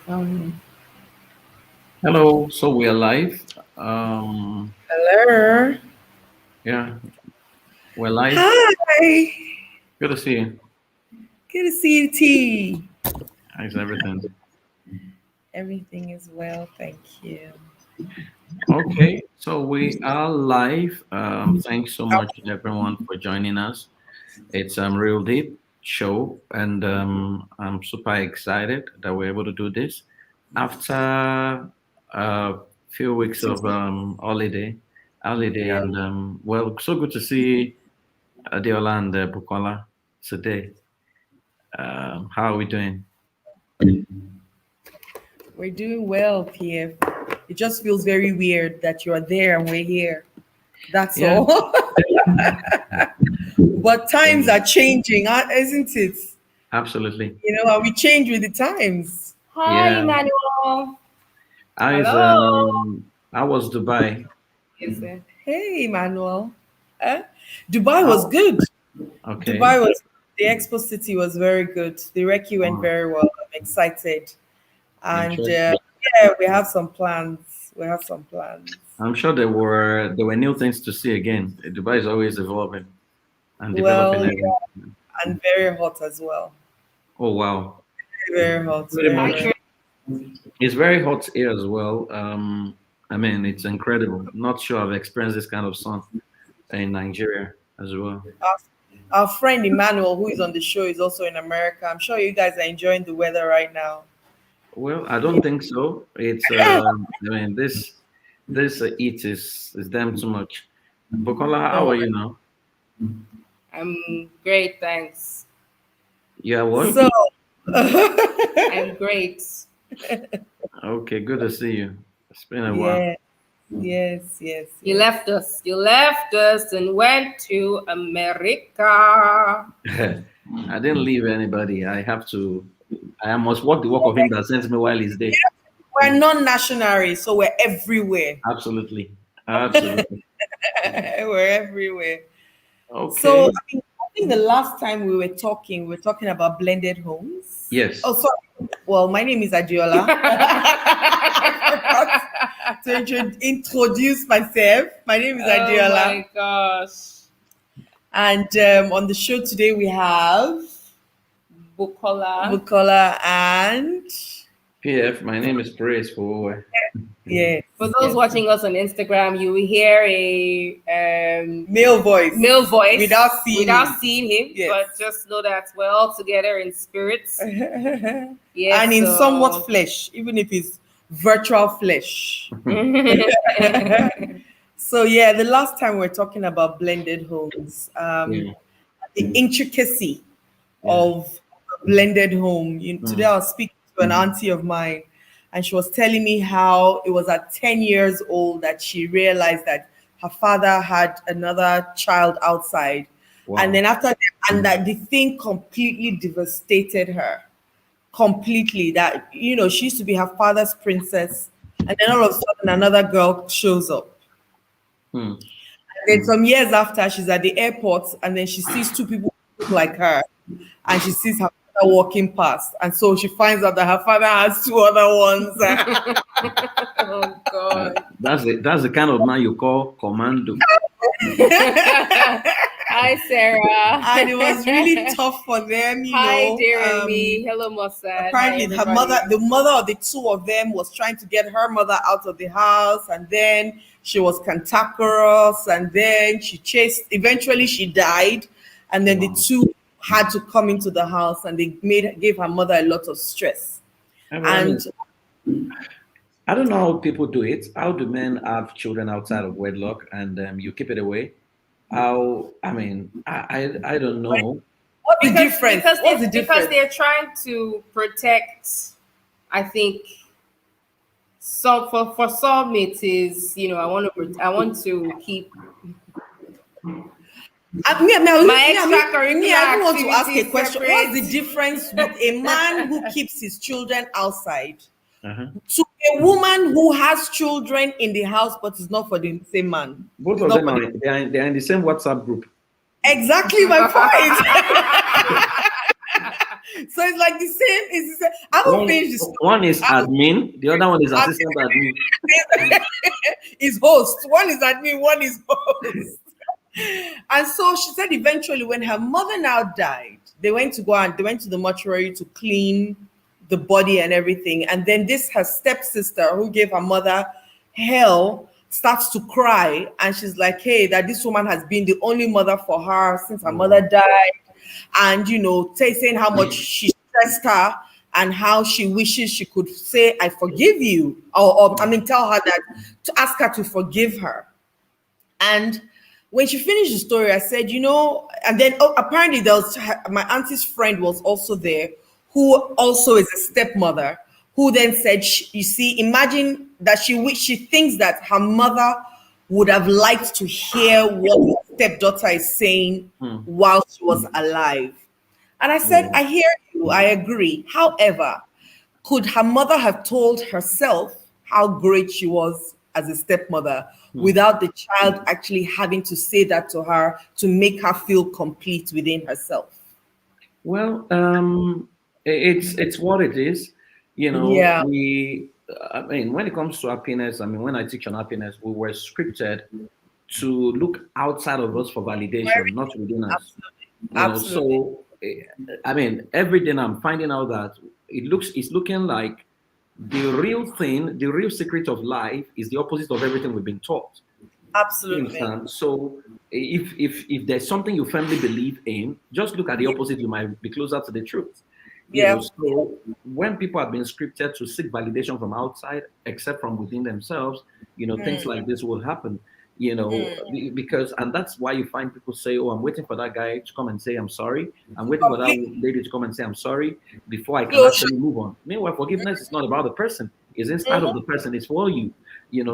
Um, Hello, so we are live. Um, Hello. yeah, we're live. Hi. Good to see you. Good to see you, T. How's everything? Everything is well, thank you. Okay, so we are live. Thanks so much, everyone, for joining us. It's Real Deep show, and I'm super excited that we're able to do this after a few weeks of holiday, Yeah, and well, so good to see Adiola and Bukola today. How are we doing? we're doing well, PF. It just feels very weird that you're there and we're here. That's Yeah. all. But times are changing, isn't it? Absolutely. And we change with the times. Hi, Yeah. Emmanuel. Hello. I was Dubai. Yes, sir. Hey, Emmanuel. Eh? Dubai was How good. okay. Dubai was the Expo City was very good. The recce went Oh, very well. I'm excited, and interesting. yeah, we have some plans. We have some plans. I'm sure there were new things to see again. Dubai is always evolving and developing Well, every. yeah, and very hot as well. Oh wow. Very hot. Pretty Very very. much it's very hot here as well. I mean it's incredible. Not sure I've experienced this kind of sun in Nigeria as well. Our, our friend Emmanuel, who is on the show, is also in America. I'm sure you guys are enjoying the weather right now. Well, I don't think so. It's I mean this heat is damn too much. Bukola, how No. are you now? I'm great, thanks. Yeah, what? So, I'm great. Okay, good to see you. It's been a while. yeah, yes, yes, You yes. left us. You left us and went to America. I didn't leave anybody. I must walk the walk of him that sent me while he's there. We're non-nationary, so we're everywhere. Absolutely. Absolutely. We're everywhere. So, Okay. I think the last time we were talking about blended homes. Yes. Oh, sorry. Well, my name is Adiola. I forgot to introduce myself. My name is Oh Adiola. my gosh. And on the show today, we have Bukola. Bukola and PF, my name is Praise for yes, For those yes, watching us on Instagram, you will hear a male voice male voice without seeing without him. seeing him, Yes. but just know that we're all together in spirits. And Yes, in somewhat so flesh, even if it's virtual flesh. So yeah, the last time we are talking about blended homes, yeah, the intricacy yeah. of a blended home. Today Mm. I was speaking to an auntie of mine, and she was telling me how it was at 10 years old that she realized that her father had another child outside. And Wow. then after that, and that the thing completely devastated her. Completely. That, she used to be her father's princess. And then all of a sudden another girl shows up. Hmm. Then some years after, she's at the airport and then she sees two people who look like her and she sees her father walking past. And so she finds out that her father has two other ones. oh god. That's the kind of man you call commando. Hi Sarah. And it was really tough for them. Hi dear and me. Hello Mossad. Hi Apparently, everybody. the mother of the two of them was trying to get her mother out of the house. And then she was cantankerous. And then eventually she died. And then the Wow. two had to come into the house and they gave her mother a lot of stress. I And mean, I don't know how people do it. How do men have children outside of wedlock and you keep it away? How? I mean, I don't know. what's the Because difference? because What's they the because difference? they're trying to protect, I think, so for some it is, I want to keep my I extracurricular even want to ask a activities question. What's the separate. difference with a man who keeps his children outside Uh-huh. to a woman who has children in the house but is not for the same man? Both It's of not them for are the they are in the same WhatsApp group. exactly my point. So it's like the same. It's the same. I haven't One finished the story. one is I haven't admin, the other one is assistant admin. is host. One is admin, one is host. And so she said eventually when her mother now died, they went to the mortuary to clean the body and everything. And then this her stepsister who gave her mother hell starts to cry and she's like, hey, that this woman has been the only mother for her since her mother Mm, died. And saying how much she stressed her and how she wishes she could say, I forgive you. Or I mean tell her that to ask her to forgive her. And when she finished the story, I said, and then apparently my auntie's friend was also there, who also is a stepmother, who then said, you see, imagine that she thinks that her mother would have liked to hear what her stepdaughter is saying mm, while she was alive. And I said, yeah. I hear you, I agree. However, could her mother have told herself how great she was as a stepmother Mm. without the child actually having to say that to her to make her feel complete within herself? Well, it's what it is. Yeah. I mean, when it comes to happiness, I mean, when I teach on happiness, we were scripted to look outside of us for validation, not within us. Absolutely. Absolutely. So I mean, every day I'm finding out that it's looking like the real thing, the real secret of life is the opposite of everything we've been taught. You Absolutely. understand? So if there's something you firmly believe in, just look at the Yeah. opposite, you might be closer to the truth. Yeah. So when people have been scripted to seek validation from outside, except from within themselves, things like this will happen. Because and that's why you find people say, "Oh, I'm waiting for that guy to come and say I'm sorry. I'm waiting for that Complete lady to come and say I'm sorry before I can closure. actually move on." Meanwhile, forgiveness is not about the person; it's inside of the person. It's for you.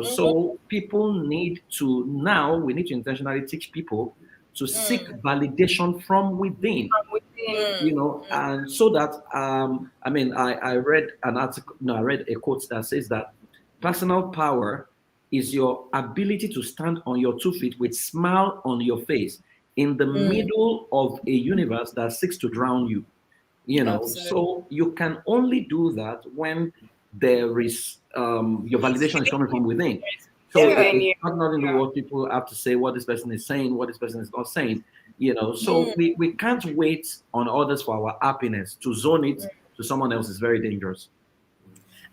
So people need to now. We need to intentionally teach people to seek validation from within. From within. And so that I mean, I read an article, no, I read a quote that says that personal power is your ability to stand on your 2 feet with smile on your face in the middle of a universe that seeks to drown you. Absolutely. So you can only do that when there is your validation is coming from within. So Yeah. Within it's you. not nothing to do Yeah. what people have to say, what this person is saying, what this person is not saying. So we can't wait on others for our happiness. To zone it to someone else is very dangerous.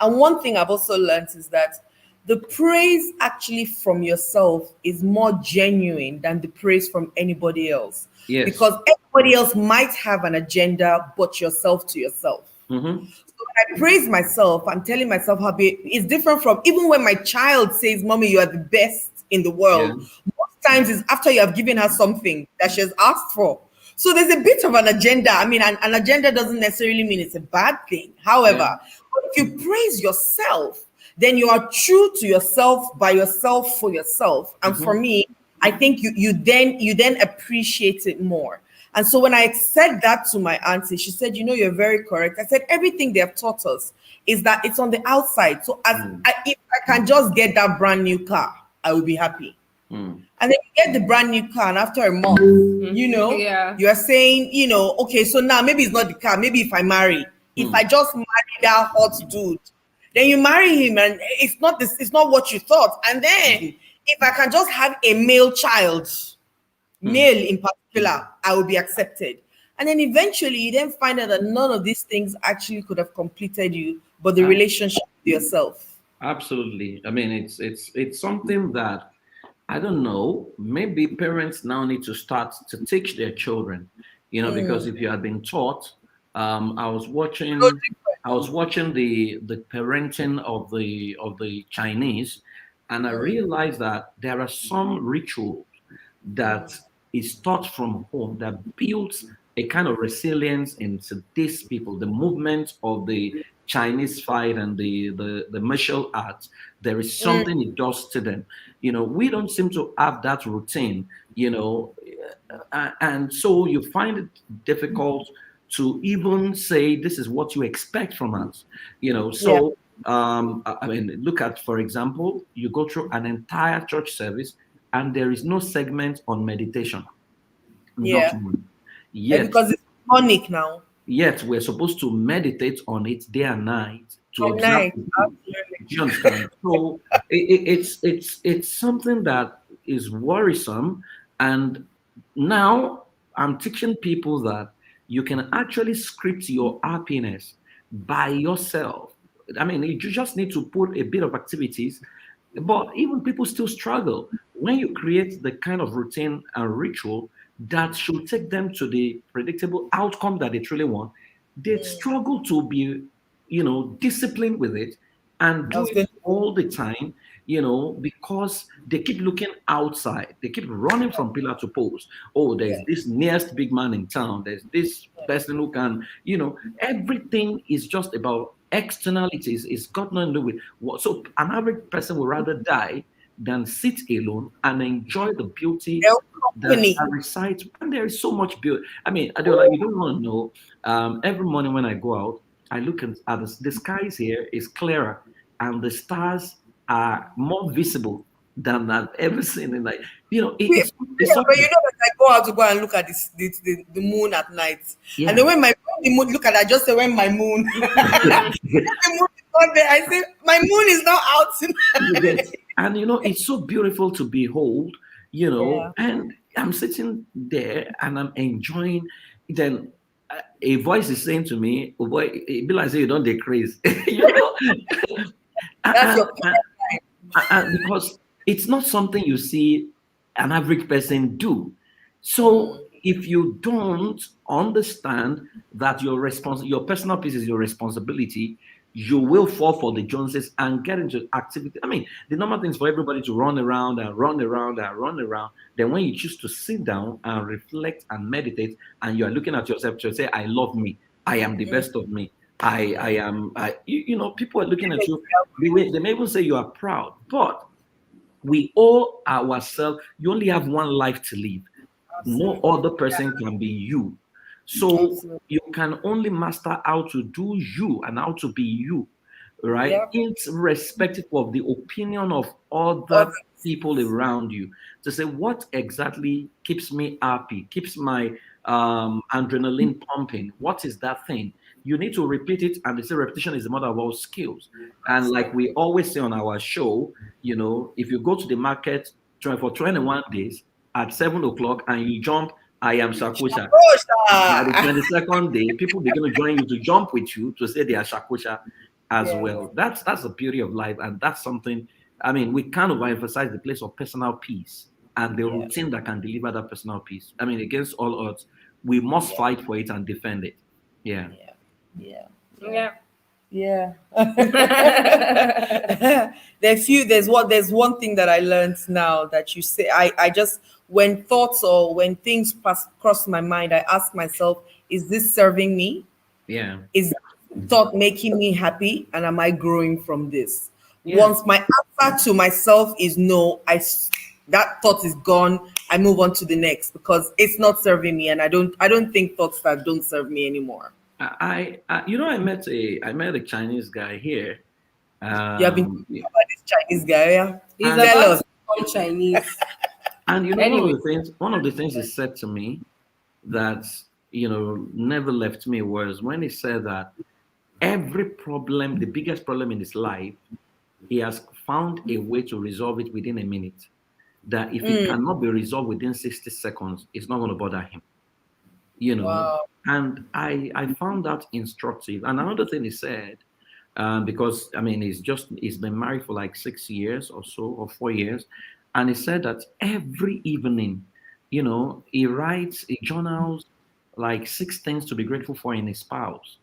And one thing I've also learned is that the praise actually from yourself is more genuine than the praise from anybody else. Yes. Because everybody else might have an agenda, but yourself to yourself. Mm-hmm. So when I praise myself, I'm telling myself how it's different from even when my child says, Mommy, you are the best in the Yeah. world. Most times is after you have given her something that she has asked for. So there's a bit of an agenda. I mean, an agenda doesn't necessarily mean it's a bad thing. Yeah. However, if you praise yourself, then you are true to yourself by yourself for yourself. And for Mm-hmm. me, I think you then appreciate it more. And so when I said that to my auntie, she said, you're very correct. I said, everything they have taught us is that it's on the outside. So Mm. if I can just get that brand new car, I will be happy. Mm. And then you get the brand new car, and after a month, Yeah. you are saying, okay, so now maybe it's not the car. Maybe if I Mm. just marry that hot dude, then you marry him, and it's not what you thought. And then if I can just have a male child, Mm. male in particular, I will be accepted. And then eventually you then find out that none of these things actually could have completed you, but the Ab- relationship with yourself. Absolutely. I mean, it's something that I don't know. Maybe parents now need to start to teach their children. Because if you had been taught, I was No watching, the parenting of the Chinese, and I realized that there are some rituals that is taught from home that builds a kind of resilience into these people. The movement of the Chinese fight and the martial arts, there is something it does to them. We don't seem to have that routine. And so you find it difficult to even say this is what you expect from us. Yeah, So I mean, look at, for example, you go through an entire church service and there is no segment on meditation, not yeah. one. Yet, Because it's chronic now. yet we're supposed to meditate on it day and night to At observe night. people. Do you understand? So it's something that is worrisome, and now I'm teaching people that you can actually script your happiness by yourself. I mean, you just need to put a bit of activities, but even people still struggle when you create the kind of routine and ritual that should take them to the predictable outcome that they truly want. They struggle to be, disciplined with it and I do was it going to all the time, because they keep looking outside. They keep running from pillar to post. Oh, there's yeah. this nearest big man in town. There's this person who can, everything is just about externalities. It's got nothing to do with what. So an average person would rather die than sit alone and enjoy the beauty Help that company. resides. And there is so much beauty. I mean, Adela, you don't want to know. Every morning when I go out, I look at the skies here is clearer, and the stars are more visible than I've ever seen. In like, Yeah, it's so but you know that I go out to go and look at the moon at night. And then yeah. when the moon look at it, I just say when my moon the moon is not there. I say my moon is not out You get, tonight. and it's so beautiful to behold, Yeah. and I'm sitting there and I'm enjoying. Then a voice is saying to me, "Oh boy, it be like say you don't decrease," That's and, your and, because it's not something you see an average person do. So if you don't understand that your personal piece is your responsibility, you will fall for the Joneses and get into activity. I mean, the normal thing is for everybody to run around and run around and run around. Then when you choose to sit down and reflect and meditate, and you are looking at yourself to say, "I love me. I am the best of me. I am." People are looking at you. They may even say you are proud, but we owe ourselves. You only have one life to live. No absolutely. other person can be you. So Absolutely. you can only master how to do you and how to be you, right? Yep. Irrespective of the opinion of other Others. people around you. To say what exactly keeps me happy, keeps my adrenaline pumping. What is that thing? You need to repeat it, and they say repetition is the mother of all skills. And like we always say on our show, if you go to the market for 21 days at 7 o'clock and you jump, I am Shakusha. By the Osha. 22nd day, people begin to join you to jump with you to say they are Shakusha as Yes. well. That's the beauty of life, and that's something. I mean, we kind of emphasize the place of personal peace and the Yeah. routine that can deliver that personal peace. I mean, against all odds, we must Yeah. fight for it and defend it. Yeah. Yeah. Yeah. Yeah. Yeah. There's one thing that I learned now that you say I just when thoughts or when things cross my mind, I ask myself, is this serving me? Yeah. Is thought making me happy? And am I growing from this? Yeah. Once my answer to myself is no, that thought is gone. I move on to the next because it's not serving me, and I don't think thoughts that don't serve me anymore. I met a Chinese guy here. You have been Um, talking about this Chinese guy, yeah? He's and Tell about us. to become Chinese. and Anyway, one of the things he said to me that never left me was when he said that every problem, the biggest problem in his life, he has found a way to resolve it within a minute. That if it cannot be resolved within 60 seconds, it's not going to bother him. you know Wow. and I found that instructive. And another thing he said, because I mean he's been married for like 6 years or so, or 4 years, and he said that every evening, he journals like 6 things to be grateful for in his spouse.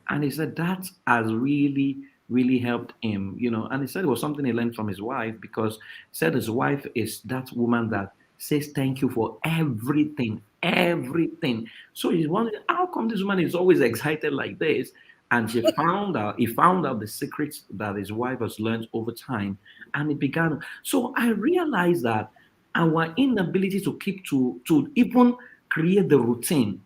And he said that has really, really helped him, And he said it was something he learned from his wife, because he said his wife is that woman that says thank you for everything, everything. So he's wondering, how come this woman is always excited like this? And he found out the secrets that his wife has learned over time. And it began. So I realized that our inability to keep to even create the routine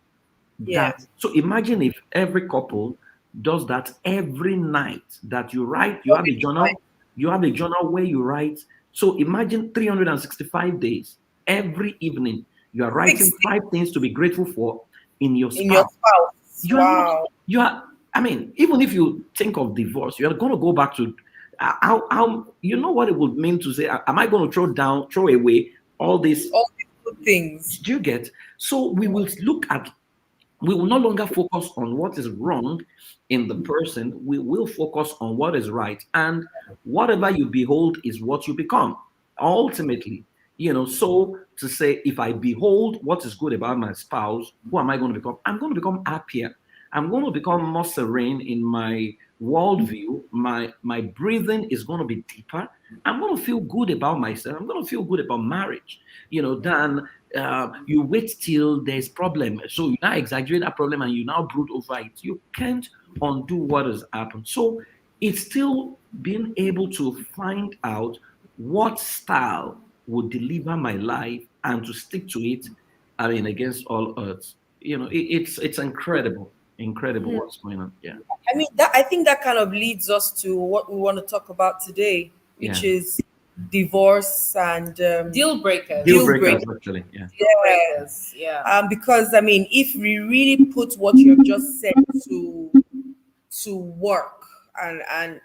Yeah. that. So imagine if every couple does that every night, that you write, you have a journal, where you write. So imagine 365 days, every evening you are writing 60 5 things to be grateful for in your in your spouse. spouse. You are not, Wow. you are, I mean, even if you think of divorce, you are going to go back to how, you know what it would mean to say, am I going to throw away all this? All these good things. Do you get? So we will look at, we will no longer focus on what is wrong in the person. We will focus on what is right. And whatever you behold is what you become. Ultimately, so to say, if I behold what is good about my spouse, who am I going to become? I'm going to become happier. I'm going to become more serene in my worldview. My breathing is going to be deeper. I'm going to feel good about myself. I'm going to feel good about marriage, than you wait till there's problem. So you now exaggerate that problem and you now brood over it. You can't undo what has happened. So it's still being able to find out what style would deliver my life and to stick to it. I mean, against all odds. It's incredible what's going on. Yeah, I mean, that I think that kind of leads us to what we want to talk about today, which yeah. is divorce and Deal breakers. Deal deal breakers, breakers. actually. Yeah. Deal breakers. Yeah. Because I mean, if we really put what you have just said to work, and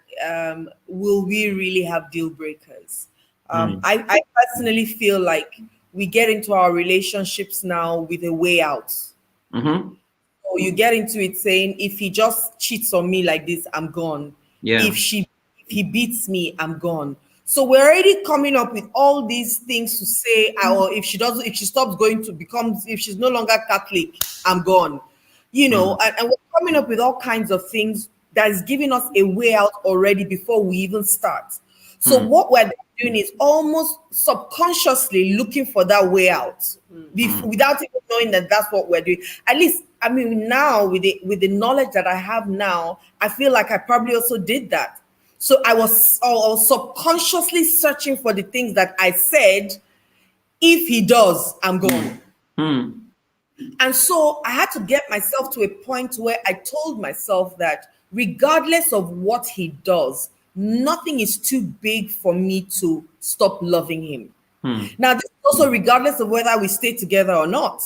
will we really have deal breakers? Mm. I personally feel like we get into our relationships now with a way out. Mm-hmm. So you get into it saying, if he just cheats on me like this, I'm gone. Yeah. If he beats me, I'm gone. So we're already coming up with all these things to say, or if she stops going to becomes, if she's no longer Catholic, I'm gone. Mm. And we're coming up with all kinds of things that is giving us a way out already before we even start. So Mm. what we're doing is almost subconsciously looking for that way out, Mm. without even knowing that that's what we're doing. At least, I mean, now with the knowledge that I have now, I feel like I probably also did that. So I was subconsciously searching for the things that I said. If he does, I'm Mm. gone. Mm. And so I had to get myself to a point where I told myself that regardless of what he does, nothing is too big for me to stop loving him. Mm. Now, this is also regardless of whether we stay together or not.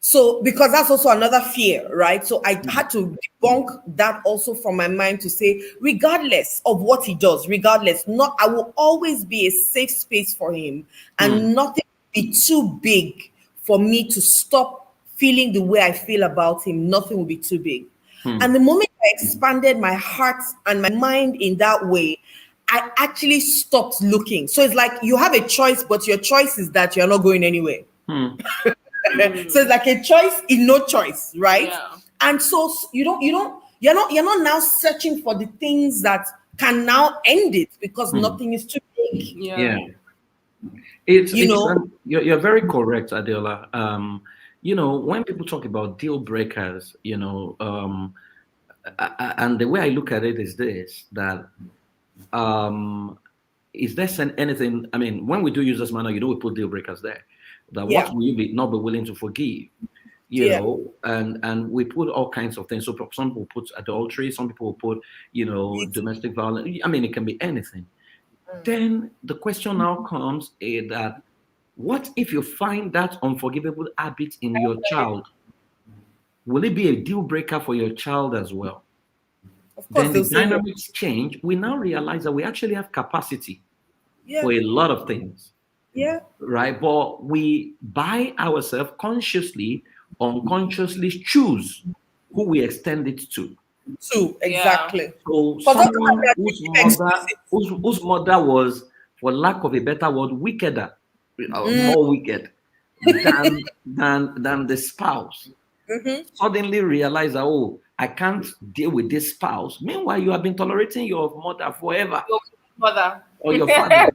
So, because that's also another fear, right? So I had to debunk that also from my mind to say, regardless of what he does, regardless, not I will always be a safe space for him, Mm. and nothing will be too big for me to stop feeling the way I feel about him. Nothing will be too big. Mm. And the moment I expanded my heart and my mind in that way, I actually stopped looking. So it's like you have a choice, but your choice is that you're not going anywhere. Mm. So it's like a choice in no choice, right? Yeah. And so you're not now searching for the things that can now end it because Mm. nothing is too big. Yeah. Yeah. It's You it's know, you're very correct, Adela. When people talk about deal breakers, and the way I look at it is this, that um is there anything, I mean, when we do use this manner, we put deal breakers there. That what yeah, will you not be willing to forgive? yeah, And we put all kinds of things. So some people put adultery, some people will put, it's, domestic violence. I mean, it can be anything. Then the question now comes, that what if you find that unforgivable habit in your child? Will it be a deal breaker for your child as well? of course Then the they'll say no. dynamics change. We now realize that we actually have capacity Yeah, for a lot of things, yeah, right? But we by ourselves consciously, unconsciously choose who we extend it to. too, Yeah. exactly. So For those of us someone that whose give mother, excuses. whose mother was, for lack of a better word, wickeder, more wicked than the spouse, Mhm. suddenly realize that, oh, I can't deal with this spouse. Meanwhile, you have been tolerating your mother forever, Your mother. or your father,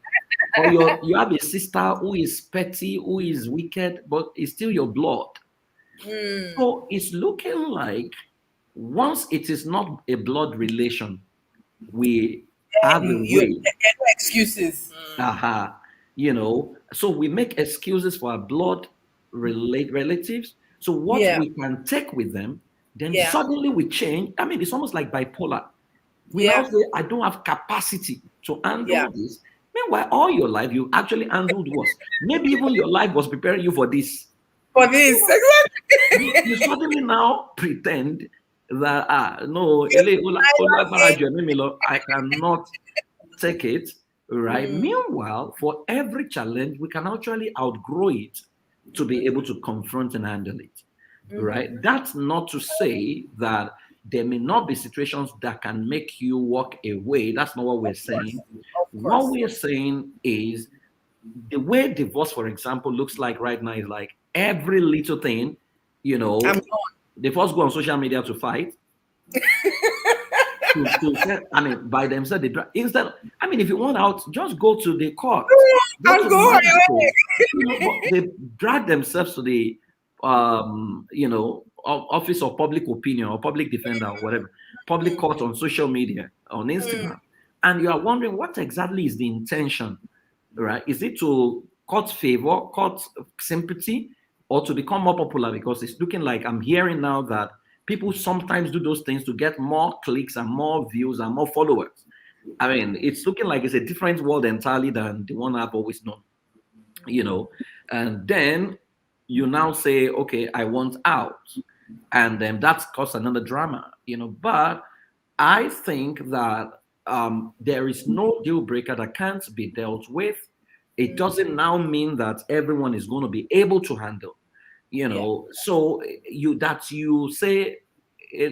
or you have a sister who is petty, who is wicked, but it's still your blood. So it's looking like once it is not a blood relation, we have a way. There are no excuses. Aha, so we make excuses for our blood relatives. So what Yeah, we can take with them, then yeah, suddenly we change. I mean, it's almost like bipolar. We now yeah, say, I don't have capacity to yeah. handle this. Meanwhile, all your life you actually handled was maybe even your life was preparing you for this. For this, You suddenly now pretend that no, exactly. I cannot take it, right? Mm, Meanwhile, for every challenge, we can actually outgrow it to be able to confront and handle it, right? That's not to say that there may not be situations that can make you walk away. That's not what we're of course, saying. of What course. we're saying is the way divorce, for example, looks like right now is like every little thing, you I'm know, gone. they first go on social media to fight, I mean, by themselves, instead, I mean, if you want out, just go to the court, go I'm to the going. magistrate, but they drag themselves to the, office of public opinion or public defender or whatever, public court on social media, on Instagram. And you are wondering what exactly is the intention, right? Is it to court favor, court sympathy, or to become more popular? Because it's looking like I'm hearing now that people sometimes do those things to get more clicks and more views and more followers. I mean, it's looking like it's a different world entirely than the one I've always known, you know. And then you now say, okay, I want out. And then that's caused another drama, But I think that there is no deal breaker that can't be dealt with. It doesn't now mean that everyone is going to be able to handle, Yeah, So you say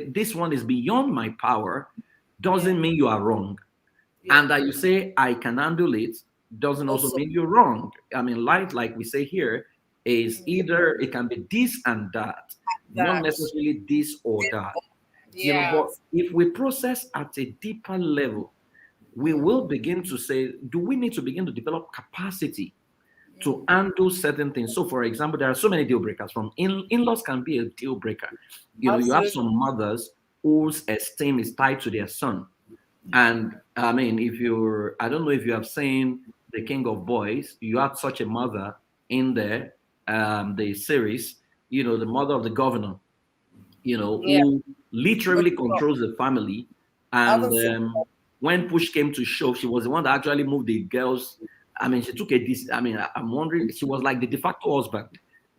this one is beyond my power yeah, doesn't mean you are wrong, yeah. and that you say I can handle it doesn't also Also, mean you're wrong. I mean, life, like we say here, is either it can be this and that, not that. necessarily this or that. Yeah. But if we process at a deeper level, we will begin to say, do we need to begin to develop capacity to undo certain things? So, for example, there are so many deal breakers. From in-laws can be a deal breaker. You have Absolutely. some mothers whose esteem is tied to their son. And I mean, I don't know if you have seen The King of Boys, you had such a mother in there, the series, the mother of the governor, Yeah. who But literally controls the family. I And haven't seen. when push came to shove, she was the one that actually moved the girls. I mean, she took I mean, I'm wondering, she was like the de facto husband.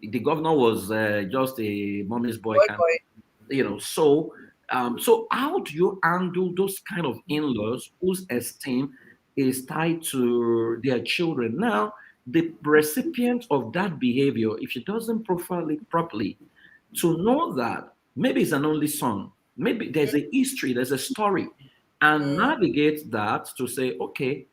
The governor was just a mommy's boy Boy, kind of, boy. so how do you handle those kind of in-laws whose esteem is tied to their children? Now, the recipient of that behavior, if she doesn't profile it properly, to know that maybe it's an only son, maybe there's a history, there's a story, and navigate that to say, okay,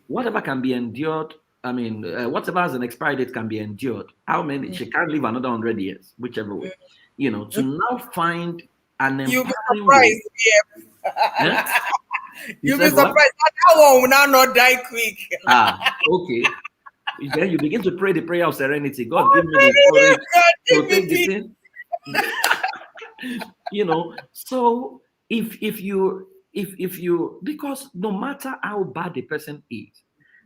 whatever can be endured. I mean, whatever has an expiry date can be endured. How many? She can't live another 100 years, whichever way. To now find an You'll be empowering way. surprised. Yeah, Eh? You you'll be said surprised. what? That one will now not die quick. Okay. Then you begin to pray the prayer of serenity. God, give me the Oh, courage God, to give me take the peace. thing. So if you because no matter how bad the person is,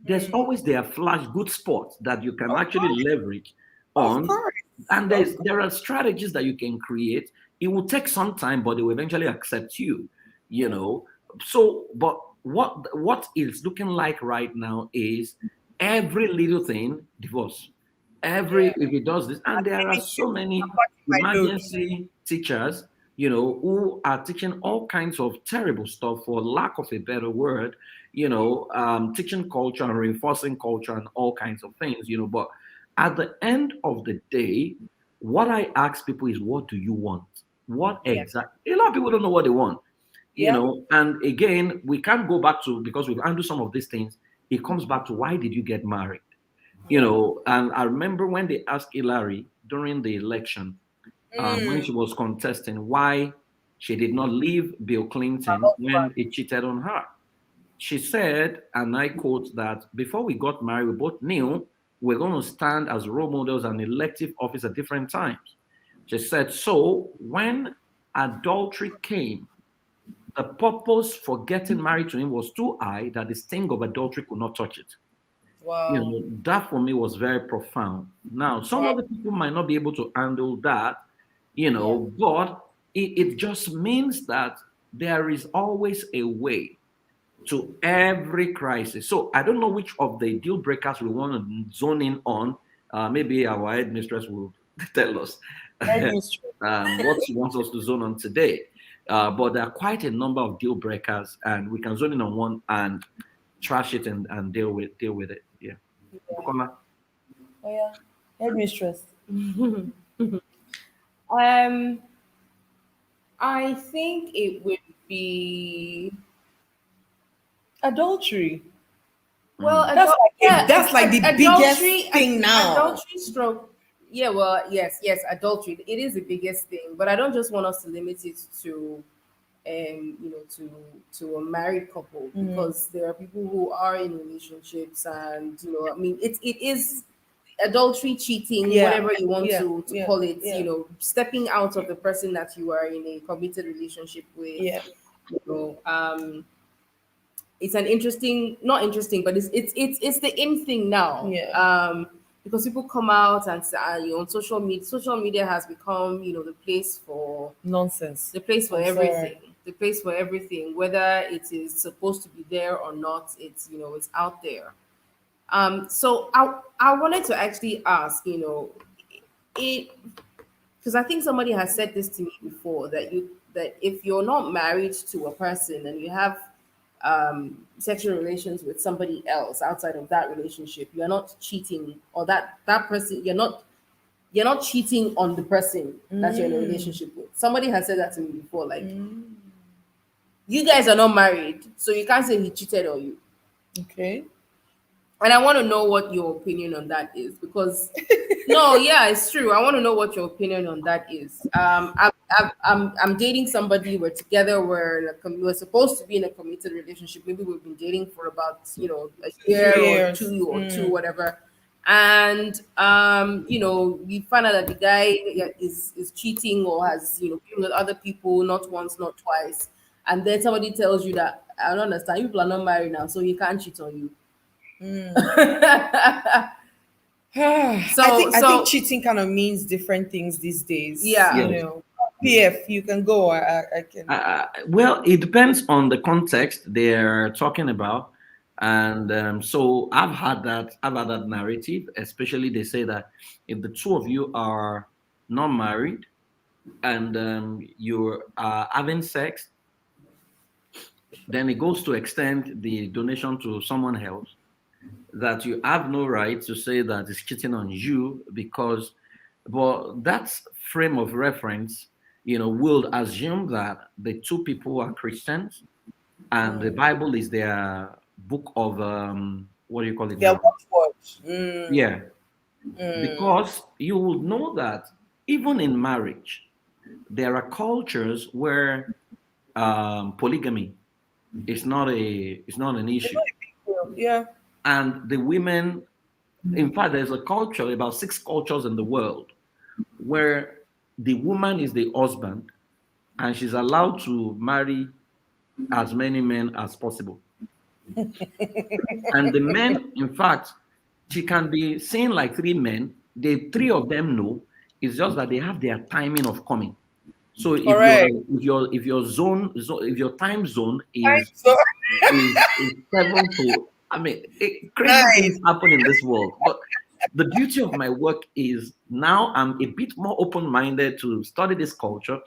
there's always their flash good spots that you can Of actually course, leverage of on, course, and of course. there are strategies that you can create. It will take some time, but they will eventually accept you. So but what it's looking like right now is every little thing divorce. Every Yeah. if it does this, and there are so I'm many watching my notes. emergency teachers, who are teaching all kinds of terrible stuff, for lack of a better word, teaching culture and reinforcing culture and all kinds of things. But at the end of the day, what I ask people is, what do you want? What Yeah. exactly? A lot of people don't know what they want. Yeah. And again, we can't go back to, because we've handled some of these things. It comes back to, why did you get married? Yeah. And I remember when they asked Hillary during the election, when she was contesting, why she did not leave Bill My Clinton when husband. he cheated on her. She said, and I quote, that before we got married, we both knew we're going to stand as role models and elective office at different times. She said, so when adultery came, the purpose for getting married to him was too high that the sting of adultery could not touch it. Wow. That for me was very profound. Now, some Wow. other people might not be able to handle that, Yeah. but it just means that there is always a way to every crisis. So I don't know which of the deal breakers we want to zone in on. Maybe our headmistress will tell us Headmistress. what she wants us to zone on today. But there are quite a number of deal breakers, and we can zone in on one and trash it and deal with it. Yeah. Bukola. Oh yeah, headmistress. Um, I think it would be Adultery. well, Mm. That's like the biggest thing now. adultery stroke. Yeah, well, yes, adultery. It is the biggest thing, but I don't just want us to limit it to, to a married couple, because there are people who are in relationships, and I mean, it is adultery, cheating, Yeah, whatever you want yeah, to yeah, call it. yeah, Stepping out of the person that you are in a committed relationship with. yeah, You know, it's an interesting, not interesting, but it's the in thing now. yeah. Because people come out and say, on social media. Social media has become, the place for Nonsense. I'm sorry. everything. The place for everything, whether it is supposed to be there or not. It's out there. So I wanted to actually ask, it because I think somebody has said this to me before, that if you're not married to a person and you have sexual relations with somebody else outside of that relationship, you're not cheating, or that person, you're not cheating on the person that you're in a relationship with. Somebody has said that to me before, like, you guys are not married, so you can't say he cheated on you. Okay. And I want to know what your opinion on that is, because no, yeah, it's true. I want to know what your opinion on that is. I'm dating somebody. We're together. We're supposed to be in a committed relationship. Maybe we've been dating for about a year or 3 years. 2 or 2, whatever. And you find out that the guy is cheating, or has been with other people, not once, not twice. And then somebody tells you that, I don't understand. You people are not married now, so he can't cheat on you. I think cheating kind of means different things these days. Yeah. Yes. PF, you can go. I can. Well, it depends on the context they're talking about, and so I've had that narrative. Especially, they say that if the two of you are not married and you're having sex, then it goes to extend the donation to someone else. That you have no right to say that it's cheating on you, because, but that frame of reference, will assume that the two people are Christians and the Bible is their book of what do you call it They're now? watchword. Yeah, because you will know that even in marriage, there are cultures where polygamy is not an issue, Yeah. and the women, in fact, there's a culture, about 6 cultures in the world, where the woman is the husband and she's allowed to marry as many men as possible. And the men, in fact, she can be seeing like 3 men. The 3 of them know. It's just that they have their timing of coming. So Correct. if your time zone Right. is So is 7 to, I mean, crazy nice. things happen in this world. But the beauty of my work is now I'm a bit more open-minded to study this culture.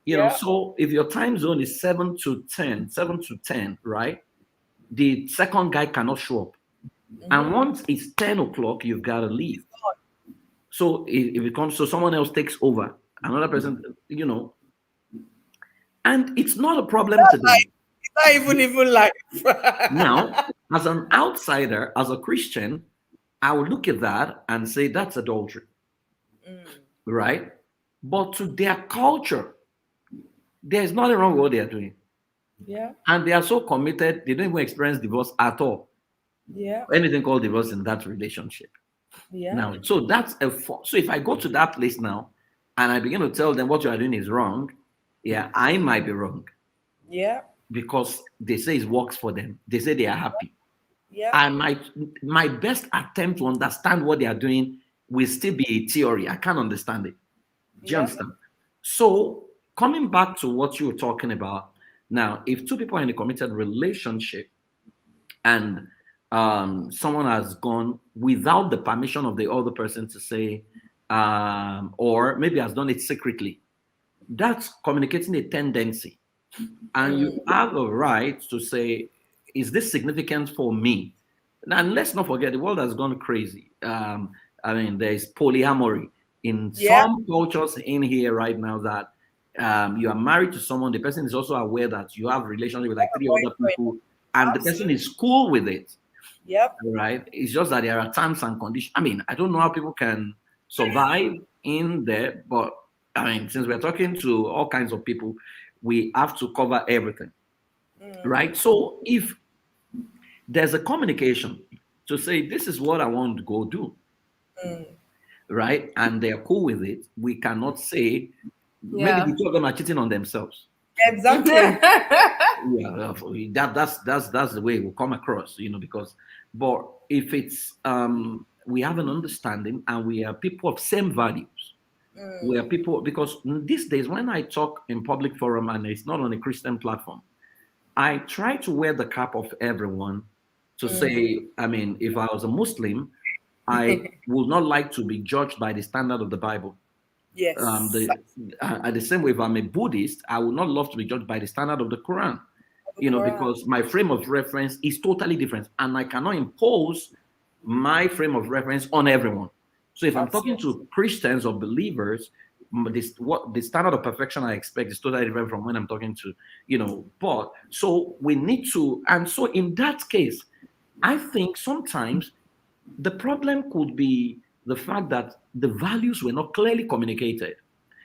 Yeah. So if your time zone is 7 to 10, right? The second guy cannot show up. And once it's 10 o'clock, you've got to leave. So if it comes, so someone else takes over, another person, and it's not a problem to them. It's not even like. Now, as an outsider, as a Christian, I would look at that and say that's adultery, right? But to their culture, there's nothing wrong with what they are doing. Yeah. And they are so committed, they don't even experience divorce at all. Yeah. Anything called divorce in that relationship. Yeah. Now, so so if I go to that place now and I begin to tell them what you are doing is wrong, yeah, I might be wrong Yeah. because they say it works for them. They say they are happy. Yeah. I might, my best attempt to understand what they are doing will still be a theory. I can't understand it. Do you Yeah. understand? So coming back to what you were talking about now, if 2 people are in a committed relationship and someone has gone without the permission of the other person to say, or maybe has done it secretly. That's communicating a tendency. And you have a right to say, is this significant for me? And let's not forget, the world has gone crazy. I mean, there's polyamory in Yeah. some cultures in here right now that you are married to someone, the person is also aware that you have a relationship with like three other Boyfriend. people, and the person Absolutely. is cool with it, Yep. right? It's just that there are terms and conditions. I mean, I don't know how people can survive in there, but I mean, since we're talking to all kinds of people, we have to cover everything, right? So if there's a communication to say, this is what I want to go do, right? And they're cool with it, we cannot say, maybe the Yeah. two of them are cheating on themselves. Exactly. Yeah, that's the way it will come across, because, but if it's we have an understanding and we are people of same values, we are people, because these days when I talk in public forum and it's not on a Christian platform, I try to wear the cap of everyone to say, I mean, if I was a Muslim, I would not like to be judged by the standard of the Bible. Yes. The same way, if I'm a Buddhist, I would not love to be judged by the standard of the Quran, Quran. because my frame of reference is totally different, and I cannot impose my frame of reference on everyone. So if I'm talking Absolutely. to Christians or believers, what the standard of perfection I expect is totally different from when I'm talking to, but so we need to, and so in that case, I think sometimes the problem could be the fact that the values were not clearly communicated,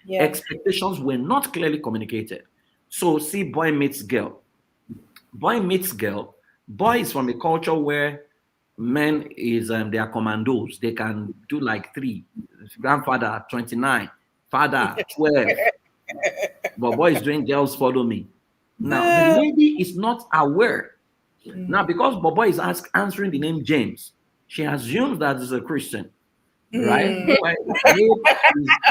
Yeah. expectations were not clearly communicated. So see, boy meets girl. Boy meets girl. Boy is from a culture where men is they are commandos. They can do like three. Grandfather 29, father 12. But boy is doing girls follow me. Now the lady is not aware. Now because Bobo is answering the name James, she assumes that he's a Christian, right? Meanwhile, James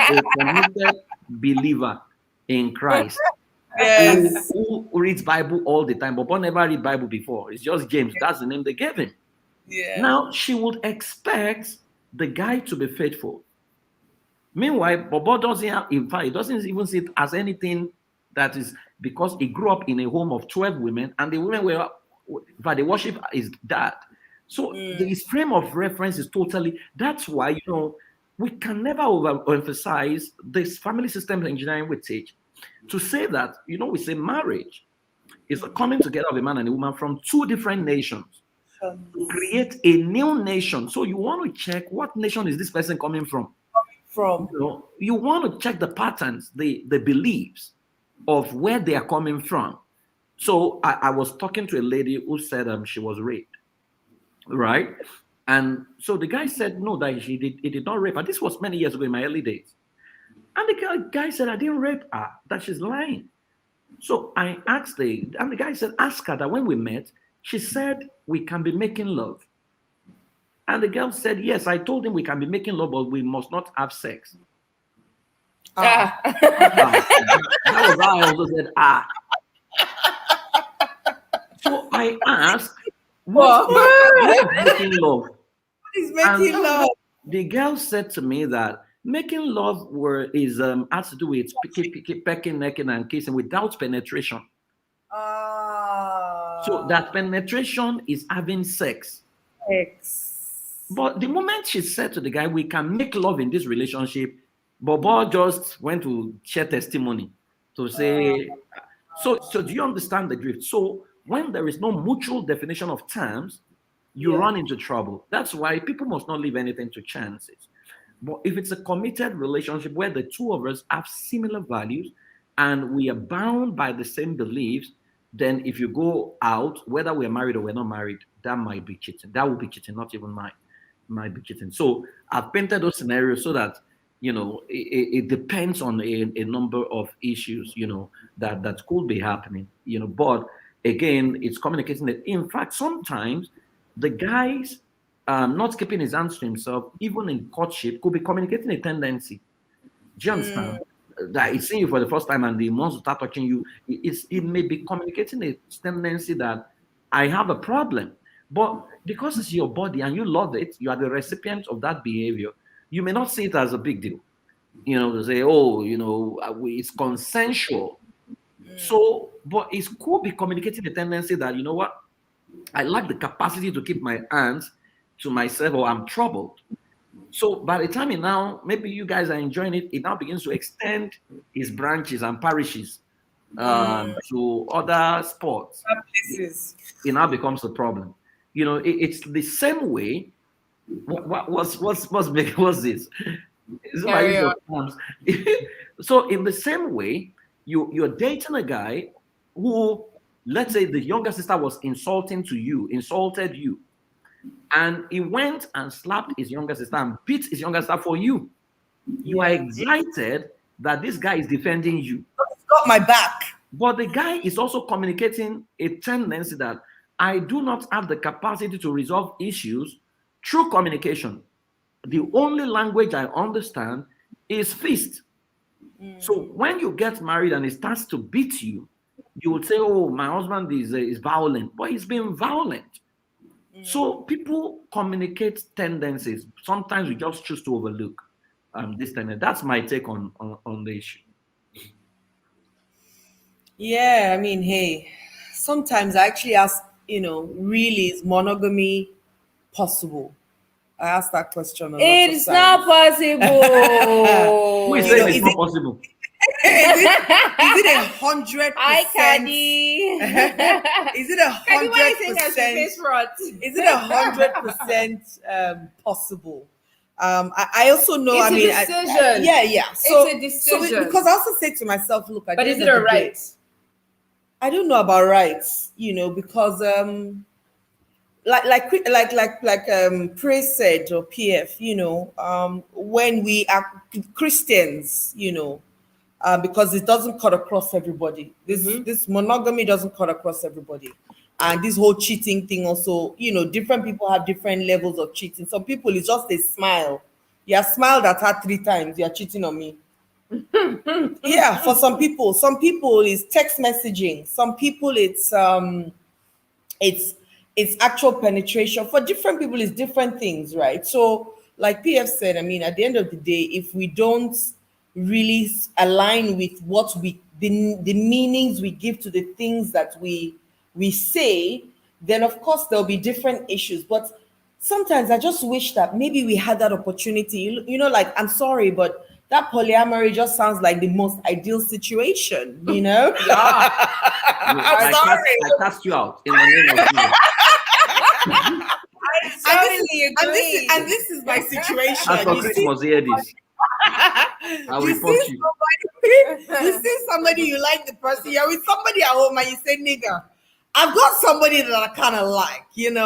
is a committed believer in Christ who, Yes. who reads Bible all the time. Bobo never read Bible before. It's just James. That's the name they gave him. Yeah. Now she would expect the guy to be faithful. Meanwhile, Bobo doesn't have, in fact, he doesn't even see it as anything that is, because he grew up in a home of 12 women, and the women were, in fact, they worship his dad. So his frame of reference is totally, that's why, we can never overemphasize this family system engineering we teach to say that, we say marriage is a coming together of a man and a woman from two different nations to create a new nation. So you want to check what nation is this person coming from. From. You want to check the patterns, the beliefs of where they are coming from. So I was talking to a lady who said she was raped, right? And so the guy said no, that he did not rape her. This was many years ago in my early days. And the guy said I didn't rape her, that she's lying. So I asked and the guy said, ask her that when we met, she said we can be making love. And the girl said, yes, I told him we can be making love, but we must not have sex. Ah. That was how I also said, So I asked, what is making love? He's making And love. the girl said to me that making love has to do with pecking, necking, and kissing without penetration. So that penetration is having sex. But the moment she said to the guy, we can make love in this relationship, Bobo just went to share testimony to say, so do you understand the drift? So when there is no mutual definition of terms, you run into trouble. That's why people must not leave anything to chances. But if it's a committed relationship where the two of us have similar values and we are bound by the same beliefs, then if you go out, whether we're married or we're not married, that might be cheating. That will be cheating, not even mine. Might be cheating. So I've painted those scenarios so that it depends on a number of issues that could be happening. But again, it's communicating that. In fact, sometimes the guys not keeping his hands to himself, even in courtship, could be communicating a tendency. Do you understand? That he's seeing you for the first time and he wants to start touching you. It may be communicating a tendency that I have a problem. But because it's your body and you love it, you are the recipient of that behavior. you may not see it as a big deal. To say, oh, it's consensual. So, but it could be communicating the tendency that, you know what, I lack the capacity to keep my hands to myself, or I'm troubled. So by the time maybe you guys are enjoying it, it now begins to extend its branches and parishes to other sports. Places. It now becomes a problem. It's the same way. What's this? It's my Carry use on. of terms. So in the same way, you're dating a guy who, let's say, the younger sister was insulted you, and he went and slapped his younger sister and beat his younger sister for you. You are excited that this guy is defending you. He's got my back. But the guy is also communicating a tendency that I do not have the capacity to resolve issues through communication. The only language I understand is fist. So when you get married and he starts to beat you, you would say, oh, my husband is violent, but he's being violent. So people communicate tendencies. Sometimes we just choose to overlook this tendency. That's my take on the issue. Yeah, I mean, hey, sometimes I actually ask, really, is monogamy possible? I ask that question a lot of It's times. not possible. Who is You saying know, it's is not it- possible? Is it 100%? Hi, Caddy. Is it Caddy, why you think I should 100%? face rot? Is it 100% possible? I also know. It's I a mean, decision. yeah. So, It's a decision. because I also say to myself, look, at But the is end it of a the day, right? I don't know about rights, because like Praise said, or PF, when we are Christians, because it doesn't cut across everybody. This monogamy doesn't cut across everybody. And this whole cheating thing also, different people have different levels of cheating. Some people, it's just a smile. You have smiled at her 3 times, you are cheating on me. Yeah, for some people it's text messaging. Some people it's actual penetration. For different people it's different things, right? So like PF said, I mean, at the end of the day, if we don't really align with what the meanings we give to the things that we say, then of course there'll be different issues. But sometimes I just wish that maybe we had that opportunity. Like, I'm sorry, but that polyamory just sounds like the most ideal situation, Yeah. I cast you out in the name of Jesus. And this is my situation. As for You see, Christmas, hear this. I'll you report see you. somebody, you see somebody, you like the person, you're with somebody at home and you say, nigga, I've got somebody that I kind of like, Can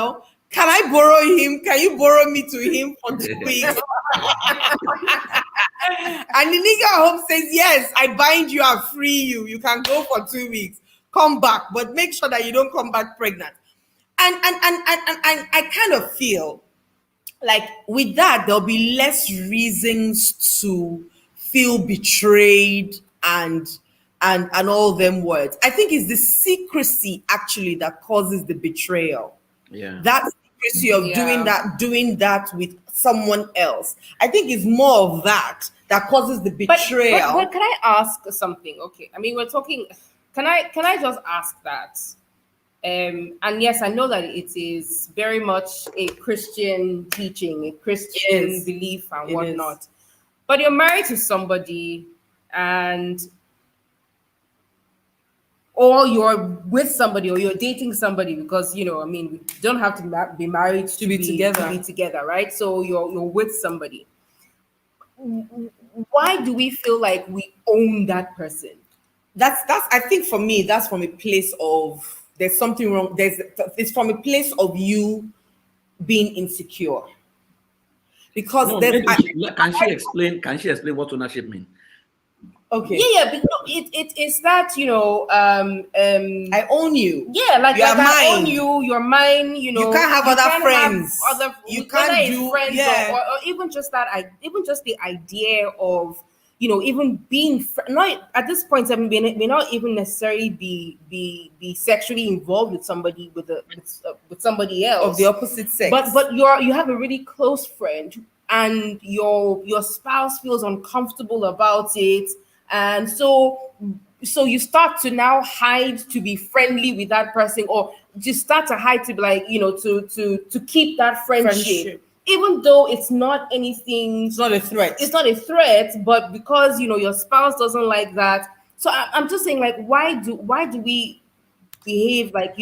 I borrow him? Can you borrow me to him for 2 weeks? And the nigga at home says, yes, I bind you and free you. You can go for 2 weeks. Come back, but make sure that you don't come back pregnant. And I kind of feel like with that, there'll be less reasons to feel betrayed and all them words. I think it's the secrecy actually that causes the betrayal. Yeah. That secrecy of doing that with someone else. I think it's more of that causes the betrayal. But can I ask something? Okay, I mean, we're talking. Can I just ask that? And yes, I know that it is very much a Christian teaching, a Christian belief and whatnot. But you're married to somebody, or you're with somebody, or you're dating somebody, because I mean, we don't have to be married to be together, right? So you're with somebody. Why do we feel like we own that person? That's I think for me, that's from a place of there's something wrong. It's from a place of you being insecure. Because can she explain what ownership means? Okay. Yeah, but no, it's that I own you. Yeah, like you're I mine. own you. You're mine. You can't have other friends. You can't do friends, or even just that. Even just the idea of even being not at this point. I mean, may not even necessarily be sexually involved with somebody with somebody else of the opposite sex. But you have a really close friend and your spouse feels uncomfortable about it, and so you start to now hide to be friendly with that person, or just start to hide to be like, to keep that friendship, even though it's not anything, It's not a threat. it's not a threat, but because your spouse doesn't like that. So I'm just saying, like, why do we behave like,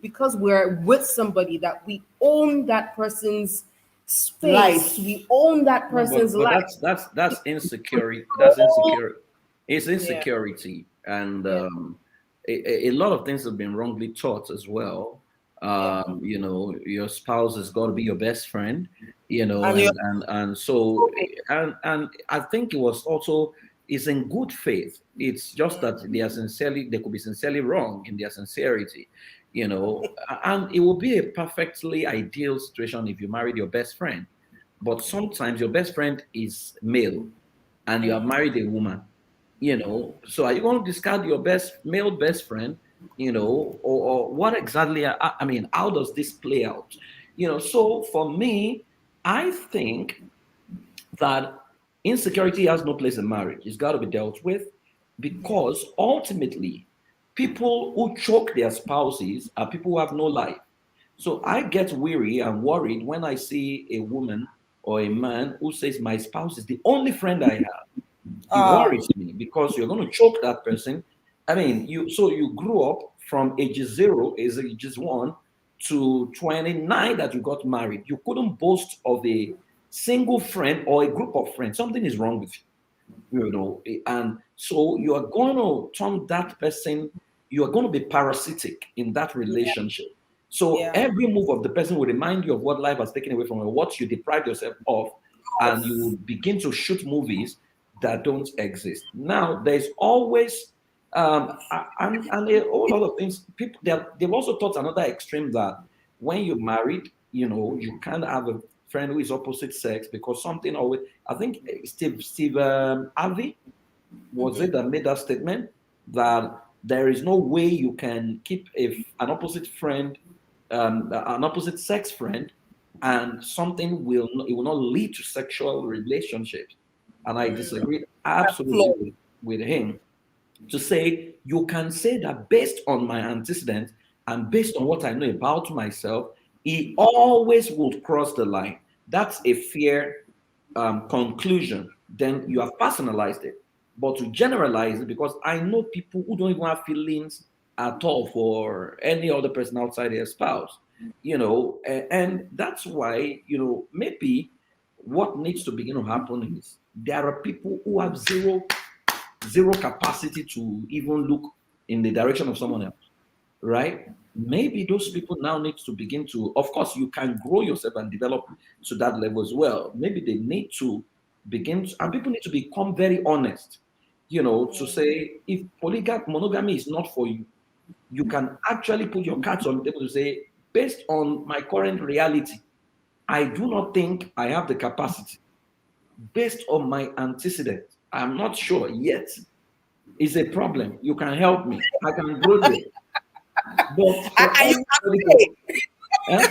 because we're with somebody, that we own that person's space, Life. we own that No, person's but life. that's insecurity. That's insecurity. It's Yeah, insecurity, and yeah, a lot of things have been wrongly taught as well. yeah. Your spouse has got to be your best friend, And you're and so and I think it was also is in good faith. It's just that they could be sincerely wrong in their sincerity, and it will be a perfectly ideal situation if you married your best friend. But sometimes your best friend is male and you have married a woman, so are you going to discard your male best friend, or what exactly? I mean, how does this play out? So for me, I think that insecurity has no place in marriage. It's got to be dealt with because ultimately, people who choke their spouses are people who have no life. So I get weary and worried when I see a woman or a man who says, my spouse is the only friend I have. It uh worries me because you're going to choke that person. I mean, you grew up from ages 1 to 29 that you got married. You couldn't boast of a single friend or a group of friends. Something is wrong with and so you are going to turn that person, you are going to be parasitic in that relationship. So yeah. every move of the person will remind you of what life has taken away from you, what you deprived yourself of, and you will begin to shoot movies that don't exist. Now there's always and a whole lot of things. People they've also taught another extreme that when you're married, you can't have a friend who is opposite sex because something always. I think Steve Harvey was it that made that statement that there is no way you can keep an opposite friend, an opposite sex friend, and something it will not lead to sexual relationships. And I disagree absolutely Flaw. with him to say you can say that based on my antecedents and based on what I know about myself, he always would cross the line. That's a fair conclusion. Then you have personalized it. But to generalize it, because I know people who don't even have feelings at all for any other person outside their spouse, and that's why, maybe what needs to begin to happen is there are people who have zero capacity to even look in the direction of someone else, right? Maybe those people now need to begin to, of course, you can grow yourself and develop to that level as well. Maybe they need to and people need to become very honest, to say if monogamy is not for you, you can actually put your cards on the table to say, based on my current reality, I do not think I have the capacity. Based on my antecedent, I'm not sure yet. Is a problem. You can help me. I can grow there. But for And you everybody can to, eh?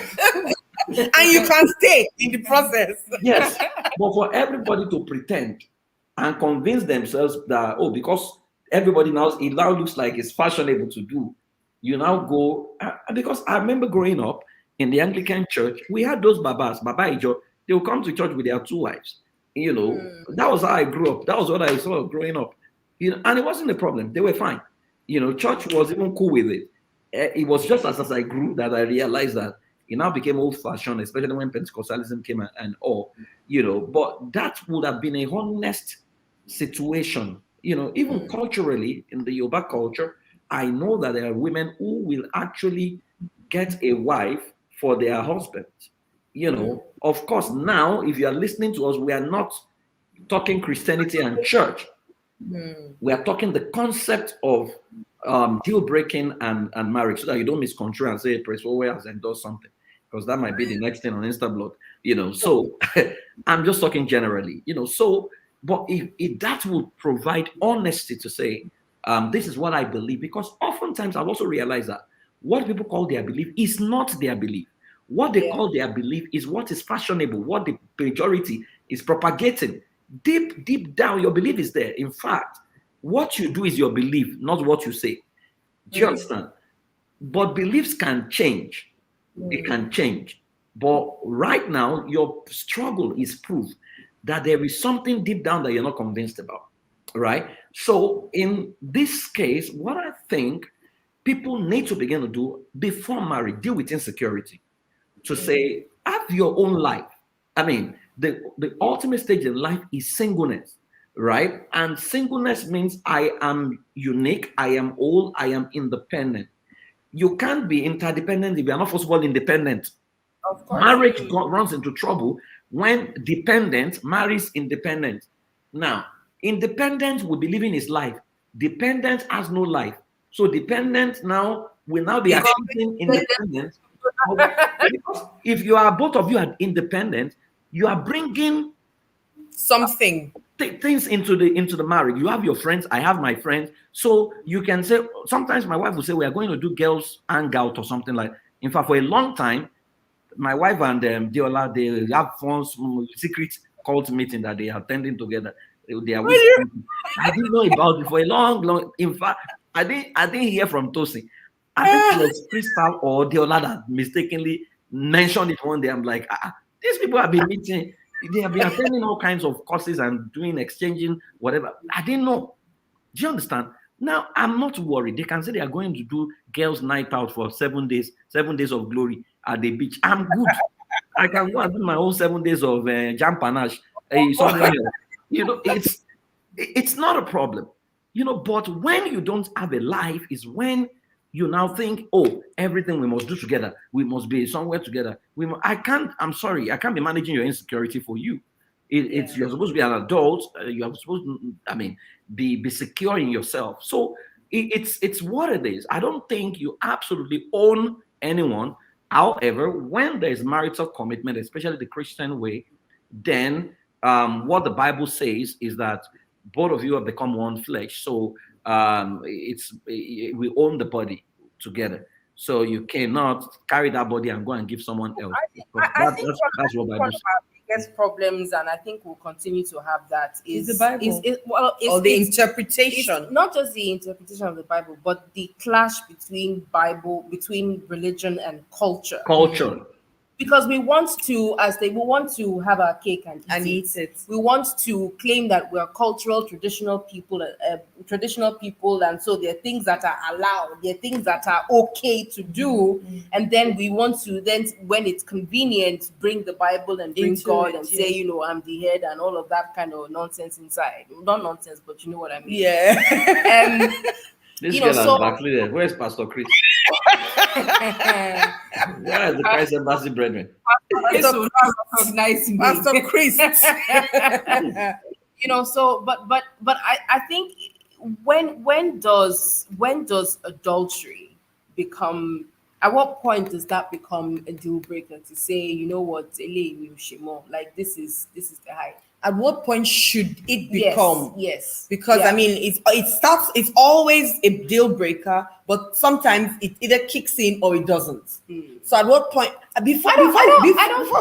stay. And you can stay in the process. Yes, but for everybody to pretend and convince themselves that, oh, because everybody now, it now looks like it's fashionable to do, you now go, because I remember growing up in the Anglican church, we had those babas, Baba Ijo, they would come to church with their 2 wives. That was how I grew up. That was what I saw growing up. And it wasn't a problem. They were fine. Church was even cool with it. It was just as I grew that I realized that it now became old fashioned, especially when Pentecostalism came and all, but that would have been a honest situation, even culturally in the Yoruba culture. I know that there are women who will actually get a wife for their husband. Of course, now, if you are listening to us, we are not talking Christianity and church. We are talking the concept of deal breaking and marriage, so that you don't misconstrue and say Praise Forward has endorsed something, because that might be the next thing on Instablog. So I'm just talking generally. So but if that would provide honesty to say this is what I believe, because oftentimes I've also realized that what people call their belief is not their belief. What they Yeah. call their belief is what is fashionable, what the majority is propagating. Deep down, your belief is there. In fact, what you do is your belief, not what you say. Do you understand? But beliefs can change. It can change. But right now, your struggle is proof that there is something deep down that you're not convinced about. Right? So, in this case, what I think people need to begin to do before marriage, deal with insecurity. To say, have your own life. I mean, the ultimate stage in life is singleness, right? And singleness means I am unique, I am old, I am independent. You can't be interdependent if you are not, first of all, independent. Of course. Marriage runs into trouble when dependent marries independent. Now, independent will be living his life. Dependent has no life. So dependent now will now be accepting independent. Because if you are both of you are independent, you are bringing Something. things into the marriage. You have your friends, I have my friends. So you can say, sometimes my wife will say, we are going to do girls hangout or something like. In fact, for a long time, my wife and Diola, they have fun, secret cult meeting that they are attending together. They are I didn't know about it for a long. In fact, I didn't hear from Tosi. I think it was Crystal or Diola that mistakenly mentioned it one day. I'm like, these people have been meeting. They have been attending all kinds of courses and doing exchanging whatever. I didn't know. Do you understand? Now I'm not worried. They can say they are going to do girls' night out for 7 days, 7 days of glory at the beach. I'm good. I can go and do my own 7 days of jam panache. Something else. You know, it's not a problem. You know, but when you don't have a life is when you now think, oh, everything we must do together. We must be somewhere together. I'm sorry, I can't be managing your insecurity for you. It's you're supposed to be an adult. You are supposed to, I mean, be secure in yourself. So it's what it is. I don't think you absolutely own anyone. However, when there is marital commitment, especially the Christian way, then what the Bible says is that both of you have become one flesh. So we own the body together. So you cannot carry that body and go and give someone else. I think That's what one Bible of says. our biggest problems, and I think we'll continue to have that, is the Bible. It's The it's interpretation. not just the interpretation of the Bible, but the clash between religion and culture. Culture. Because we want to, we want to have our cake and Eat it. We want to claim that we are cultural, traditional people, and so there are things that are allowed, there are things that are okay to do, and then we want to when it's convenient, bring the Bible and bring Into God it, and say, yeah. I'm the head and all of that kind of nonsense inside. Not nonsense, but you know what I mean. Yeah. This You know, girl has so- backslidden. Where's Pastor Chris? Where is the Christ Embassy brethren? It's so recognize me. Pastor Chris. But I think when does adultery become, at what point does that become a deal breaker to say, you know what, like this is the height? At what point should it become? Yes. Because Yeah. I mean, it's always a deal breaker, but sometimes it either kicks in or it doesn't. So at what point, before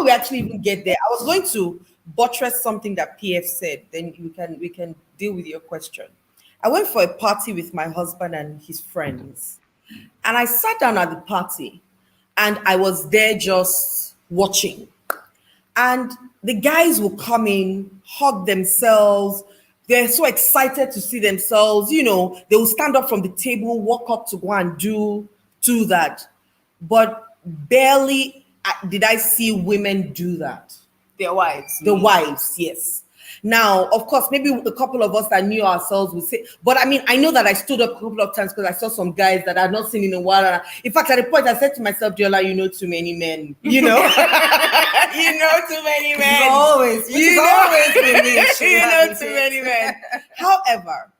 we actually even get there, I was going to buttress something that PF said. Then we can deal with your question. I went for a party with my husband and his friends, and I sat down at the party, and I was there just watching. And the guys will come in, hug themselves. They're so excited to see themselves. You know, they will stand up from the table, walk up to go and do that. But barely did I see women do that. Their wives. The wives, yes. Now, of course, maybe a couple of us that knew ourselves would say, but I mean, I know that I stood up a couple of times because I saw some guys that I had not seen in a while. And in fact, at the point, I said to myself, Diola, you know too many men. You know? You know too many men. It's always been this. You know too many men. However,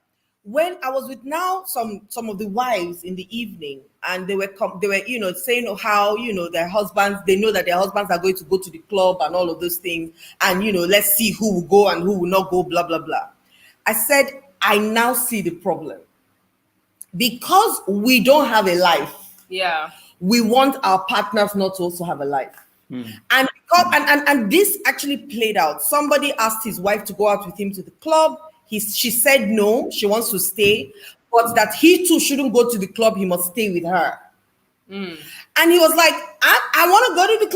when I was with now some of the wives in the evening, and they were saying how their husbands, they know that their husbands are going to go to the club and all of those things, and let's see who will go and who will not go, blah blah blah. I said, I now see the problem, because we don't have a life. Yeah. We want our partners not to also have a life. Mm. And because and this actually played out. Somebody asked his wife to go out with him to the club. She said no, she wants to stay, but that he too shouldn't go to the club, he must stay with her. And he was like, I want to go to the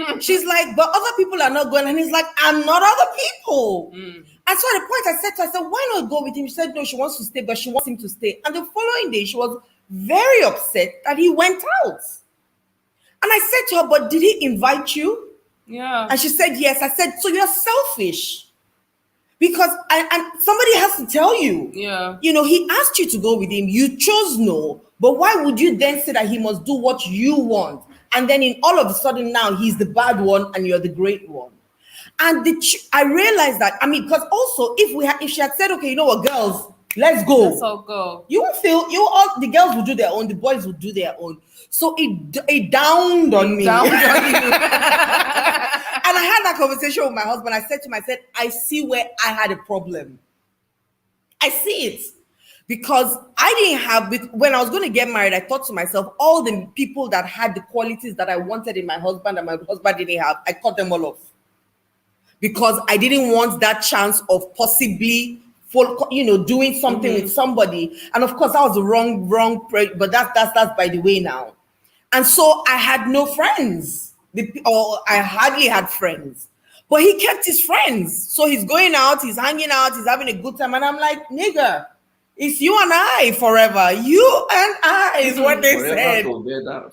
club. She's like, but other people are not going. And he's like, I'm not other people. And so at the point I said to her, I said, why not go with him? She said, no, she wants to stay, but she wants him to stay. And the following day, she was very upset that he went out. And I said to her, but did he invite you? Yeah. And she said, yes. I said, so you're selfish. Because and somebody has to tell you. Yeah. You know, he asked you to go with him. You chose no. But why would you then say that he must do what you want? And then in all of a sudden now he's the bad one and you're the great one. And I realized that, I mean, because also if she had said, okay, you know what, girls, let's go. Let's all go. You will feel the girls will do their own, the boys will do their own. So it downed on me. Down on you. And I had that conversation with my husband. I said to him, I see where I had a problem. I see it. Because I didn't have, when I was going to get married, I thought to myself, all the people that had the qualities that I wanted in my husband and my husband didn't have, I cut them all off. Because I didn't want that chance of possibly, doing something with somebody. And of course, that was the wrong, but that's by the way now. And so I had no friends, or I hardly had friends. But he kept his friends. So he's going out, he's hanging out, he's having a good time. And I'm like, nigga, it's you and I forever. You and I is what they said. Together,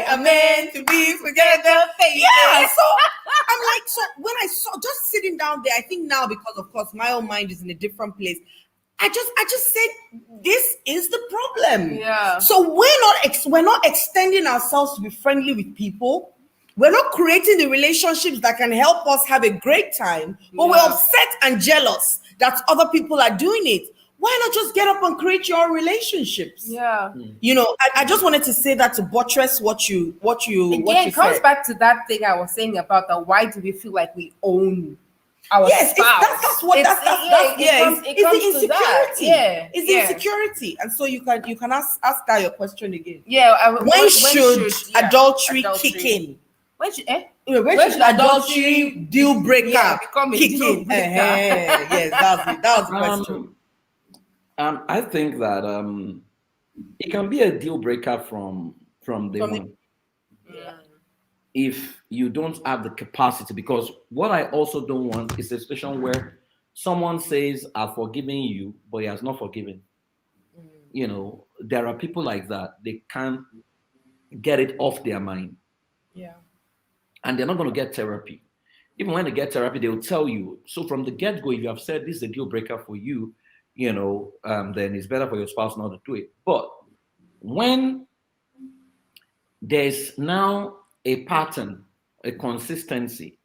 I'm meant to be together. Yeah, so I'm like, so when I saw just sitting down there, I think now because of course my own mind is in a different place. I just said, this is the problem. Yeah. So we're not extending ourselves to be friendly with people. We're not creating the relationships that can help us have a great time, but we're upset and jealous that other people are doing it. Why not just get up and create your own relationships? Yeah. You know, I just wanted to say that to buttress what you It comes said. back to that thing I was saying about the why do we feel like we own our spouse? That's what It's the insecurity. Yeah, it's the insecurity, and so you can ask that your question again. Yeah. When should adultery kick in? When should When should adultery deal breaker become a kick deal in? breaker? Yes, that was the question. I think that it can be a deal breaker from day one. If you don't have the capacity, because what I also don't want is a situation where someone says, I've forgiven you, but he has not forgiven. You know, there are people like that. They can't get it off their mind. Yeah. And they're not going to get therapy. Even when they get therapy, they'll tell you. So from the get-go, if you have said this is a deal breaker for you, then it's better for your spouse not to do it. But when there's now a pattern, a consistency,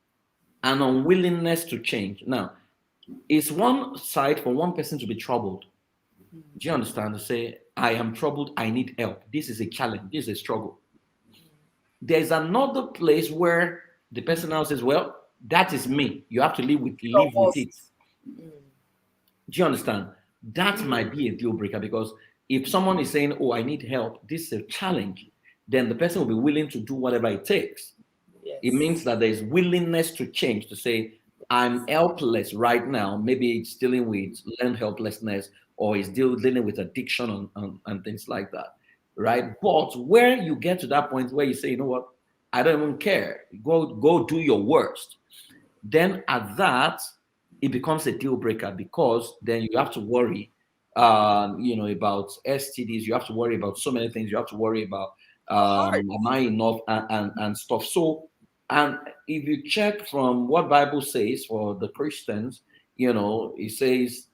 an unwillingness to change. Now, it's one side for one person to be troubled. Do you understand? To say, I am troubled, I need help. This is a challenge, this is a struggle. There's another place where the person now says, well, that is me. You have to live with it. Do you understand? That might be a deal breaker, because if someone is saying, oh, I need help, this is a challenge, then the person will be willing to do whatever it takes. Yes. It means that there's willingness to change, to say, I'm helpless right now. Maybe it's dealing with learned helplessness, or it's dealing with addiction and things like that, right? But where you get to that point where you say, you know what, I don't even care. Go do your worst. Then at that, it becomes a deal breaker, because then you have to worry, about STDs. You have to worry about so many things. You have to worry about, am I enough and stuff. So, and if you check from what Bible says for the Christians, it says,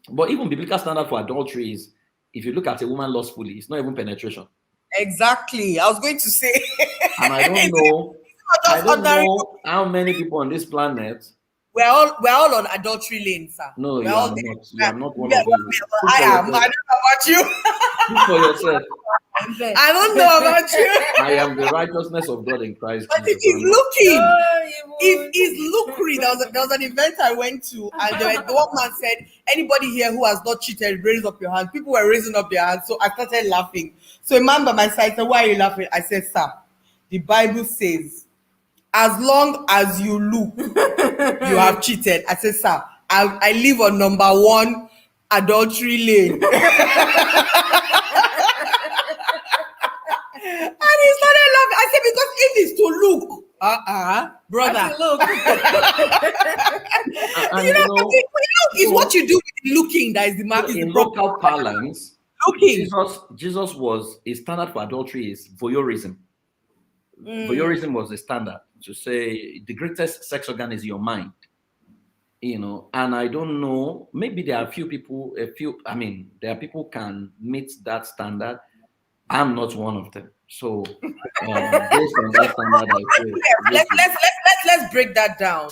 but even biblical standard for adultery is, if you look at a woman lustfully, it's not even penetration. Exactly. I was going to say. And I don't know how many people on this planet. We're all on adultery lane, sir. No, you are not. You are not one of them. I am. I don't know about you. Speak for yourself. I don't know about you. I am the righteousness of God in Christ. But if he's looking, if he's looking, there was an event I went to, and the one man said, anybody here who has not cheated, raise up your hand. People were raising up their hands, so I started laughing. So a man by my side said, why are you laughing? I said, sir, the Bible says, as long as you look, you have cheated. I said, sir, I live on number one adultery lane. And he started laughing. I said, because if it's to look, brother. Look. And You know, look is what you do with looking that is the mark, is in the problem. local parlance, Looking. Jesus was a standard for adultery is voyeurism. Voyeurism was the standard to say the greatest sex organ is your mind. And I don't know, maybe there are there are people can meet that standard. I'm not one of them. So based on that standard, I say Let's break that down.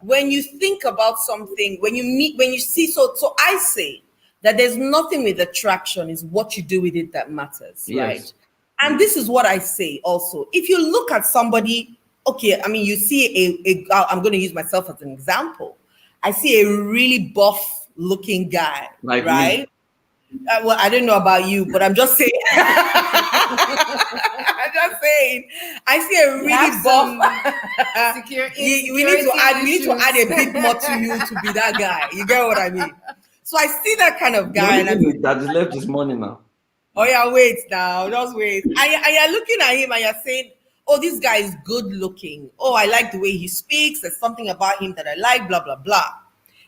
When you think about something, when you see, so I say that there's nothing with attraction, is what you do with it that matters, Yes. right? And this is what I say also. If you look at somebody, okay, I mean, you see I'm going to use myself as an example. I see a really buff looking guy, Like me. right? Well, I don't know about you, but I'm just saying. I'm just saying. I see a really buff. We need to add a bit more to you to be that guy. You get what I mean? So I see that kind of guy, and I'm, that is left this morning now. oh yeah, wait now, just wait. And you're looking at him and you're saying, oh, this guy is good looking. Oh, I like the way he speaks. There's something about him that I like, blah, blah, blah.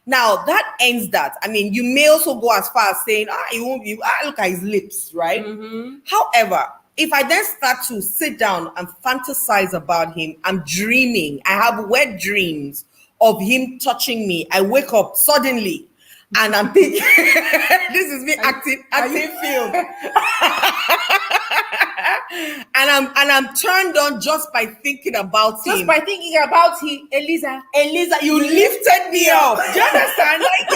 Now that ends that. I mean, you may also go as far as saying, he won't be, look at his lips, right? Mm-hmm. However, if I then start to sit down and fantasize about him, I'm dreaming. I have wet dreams of him touching me. I wake up suddenly and I'm thinking, this is me acting film. and I'm turned on just by thinking about him. Just by thinking about him, Eliza, you lifted me up. Do you understand? Like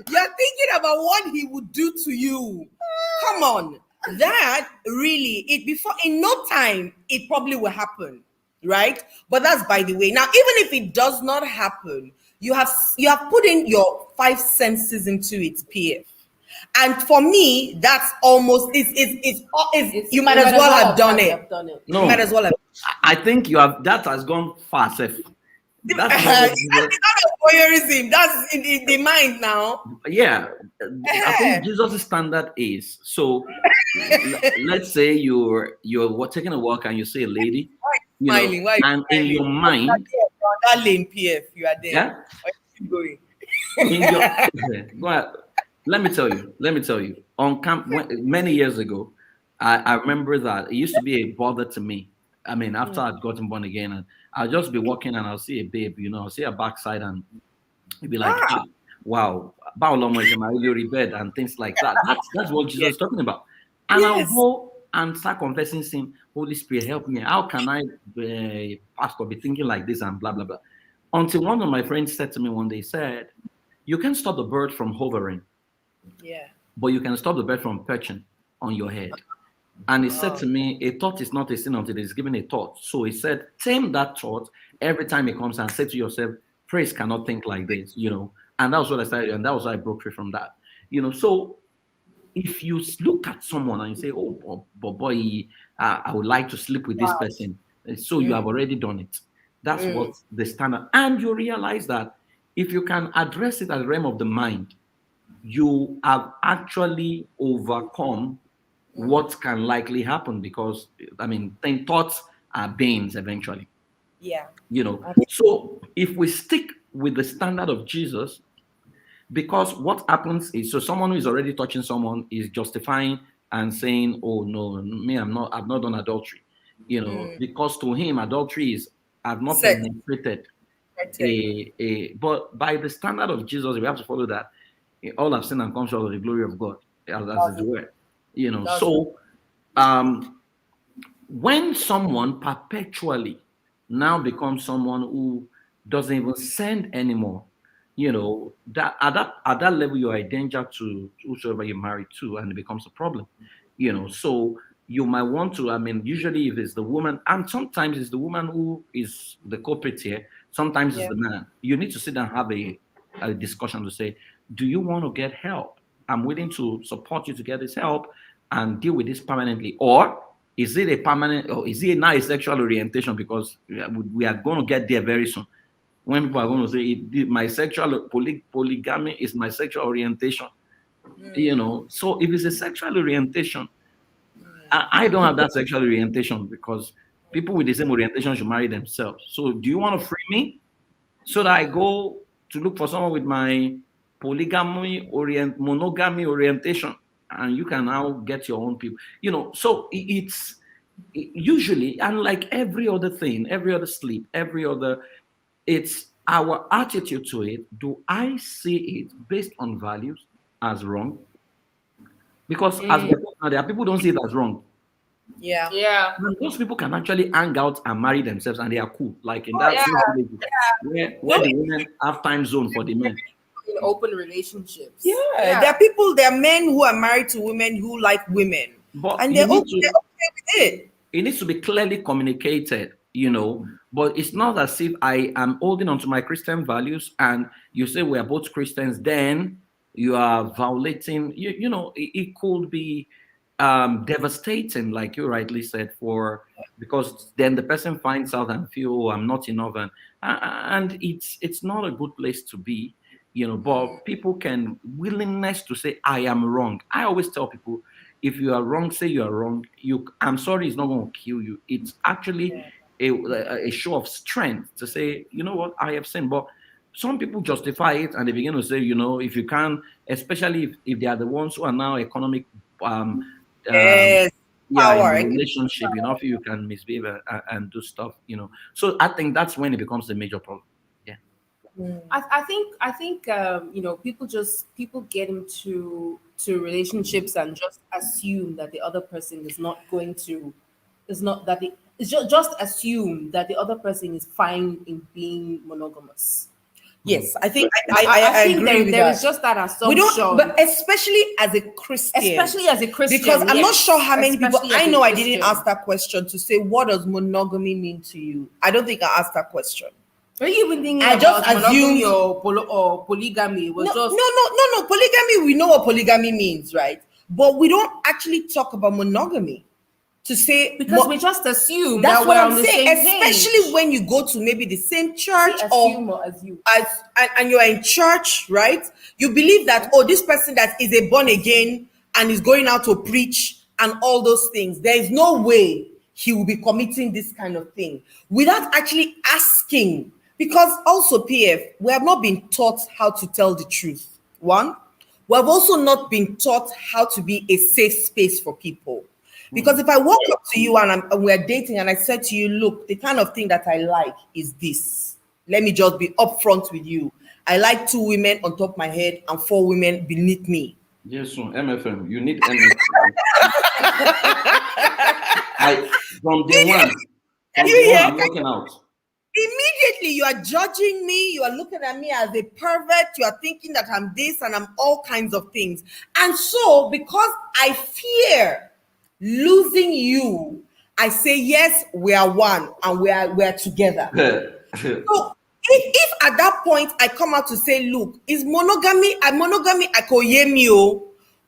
you're thinking about what he would do to you. Come on. That really, in no time, it probably will happen, right? But that's by the way. Now, even if it does not happen, you have put in your 5 senses into it, PF. And for me, that's almost you might as well have done it. No, you might as well have. I think that has gone far, Seth. That's not voyeurism. That's in the mind now. Yeah, I think Jesus' standard is so. Let's say you're taking a walk and you see a lady, smiling, and in your mind, that lane, PF, you are there. Yeah, keep going. Go ahead. Let me tell you. On camp many years ago, I remember that it used to be a bother to me. I mean, after I'd gotten born again, and I'll just be walking and I'll see a babe, I'll see a backside, and it'd be like, wow, bed and things like that. That's what Jesus is talking about. And I'll go and start confessing, saying, Holy Spirit, help me. How can I, pastor, be thinking like this and blah, blah, blah. Until one of my friends said to me one day, said, you can't stop the bird from hovering. Yeah. But you can stop the bird from perching on your head. And he said to me, a thought is not a sin until it is given a thought. So he said, tame that thought every time it comes and say to yourself, praise cannot think like this, And that was what I started, and that was how I broke free from that. So if you look at someone and you say, oh, boy, I would like to sleep with this person. So you have already done it. That's what the standard. And you realize that if you can address it at the realm of the mind, you have actually overcome what can likely happen, because thoughts are beings eventually. Yeah. So if we stick with the standard of Jesus, because what happens is, so someone who is already touching someone is justifying and saying, oh no, me, I've not done adultery, because to him adultery is, I've not penetrated but by the standard of Jesus, we have to follow that. All have sinned and come short of the glory of God, as it were. So when someone perpetually now becomes someone who doesn't even send anymore, that at that level you are a danger to whosoever you're married to, and it becomes a problem. So you might want to, usually if it's the woman, and sometimes it's the woman who is the culprit here, sometimes it's the man. You need to sit down and have a discussion to say, do you want to get help? I'm willing to support you to get this help and deal with this permanently. Or Is it a permanent, or is it now a sexual orientation? Because we are going to get there very soon. When people are going to say my sexual polygamy is my sexual orientation, So if it's a sexual orientation, I don't have that sexual orientation, because people with the same orientation should marry themselves. So do you want to free me so that I go to look for someone with my monogamy orientation, and you can now get your own people? So it's usually, unlike every other thing, every other sleep, every other, it's our attitude to it. Do I see it based on values as wrong? Because as we talk now, there are people who don't see it as wrong. Yeah. Yeah. And those people can actually hang out and marry themselves, and they are cool. Like in Oh, that yeah. village where the women have time zone for the men. In open relationships. Yeah. There are men who are married to women who like women. But And you they're need okay to, with it. it needs to be clearly communicated. But it's not as if I am holding on to my Christian values and you say we are both Christians, then you are violating. It could be devastating, like you rightly said, because then the person finds out and feel, oh, I'm not enough, and it's not a good place to be. But people can willingness to say I am wrong. I always tell people, if you are wrong, say you are wrong. I'm sorry, it's not going to kill you. It's actually a show of strength to say, you know what, I have sinned. But some people justify it and they begin to say, if you can, especially if they are the ones who are now economic, Yes. in Power. a relationship, if you can misbehave and do stuff. So I think that's when it becomes a major problem. Yeah. I think people get into relationships and just assume that the other person is not going to is not that it it's just assume that the other person is fine in being monogamous. Yes, I think I I think agree with there that. is just that We don't, assumption, but especially as a Christian. especially as a Christian. Because I'm not yes, sure how many people, especially as I a know I didn't Christian. ask that question to say, what does monogamy mean to you? I don't think I asked that question. Are you even thinking I just about monogamy assumed- or polygamy? It was No, just no. Polygamy, we know what polygamy means, right? But we don't actually talk about monogamy to say, because we just assume that's that what we're I'm on the saying, same especially page. when you go to maybe the same church Assume or assume. and you're in church, right? You believe that, oh, this person that is a born again and is going out to preach and all those things, there is no way he will be committing this kind of thing without actually asking. Because also, PF, we have not been taught how to tell the truth. One, we have also not been taught how to be a safe space for people. Because if I walk up to you and we're dating and I said to you, look, the kind of thing that I like is this. Let me just be upfront with you. I like 2 women on top of my head and 4 women beneath me. Yes, so MFM, you need MFM. From day one, I'm looking out. Immediately, you are judging me. You are looking at me as a pervert. You are thinking that I'm this and I'm all kinds of things. And so, because I fear losing you, I say, yes, we are one and we are together. So if at that point I come out to say, look, is monogamy I could hear me.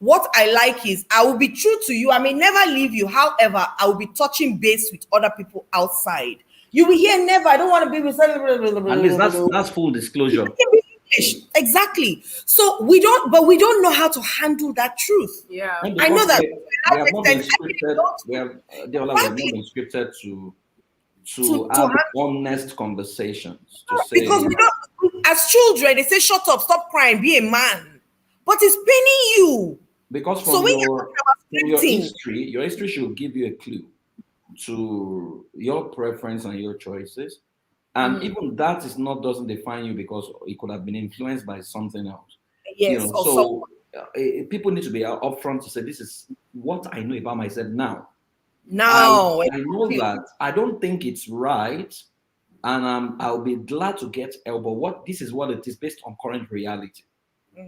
What I like is I will be true to you. I may never leave you. However, I will be touching base with other people outside. You will hear never. I don't want to be with. At least that's full disclosure. Exactly. So we don't know how to handle that truth. Yeah. And I know because that. we have not been scripted. We have not been scripted to have honest conversations. To say, Because we don't, as children, they say, "Shut up, stop crying, be a man." But it's paining you. because So from when your scripting, history should give you a clue to your preference and your choices. And even that doesn't define you, because it could have been influenced by something else. yes, or So people need to be upfront to say, this is what I know about myself now. now. I know that I don't think it's right, and I'll be glad to get help. But this is what it is based on current reality.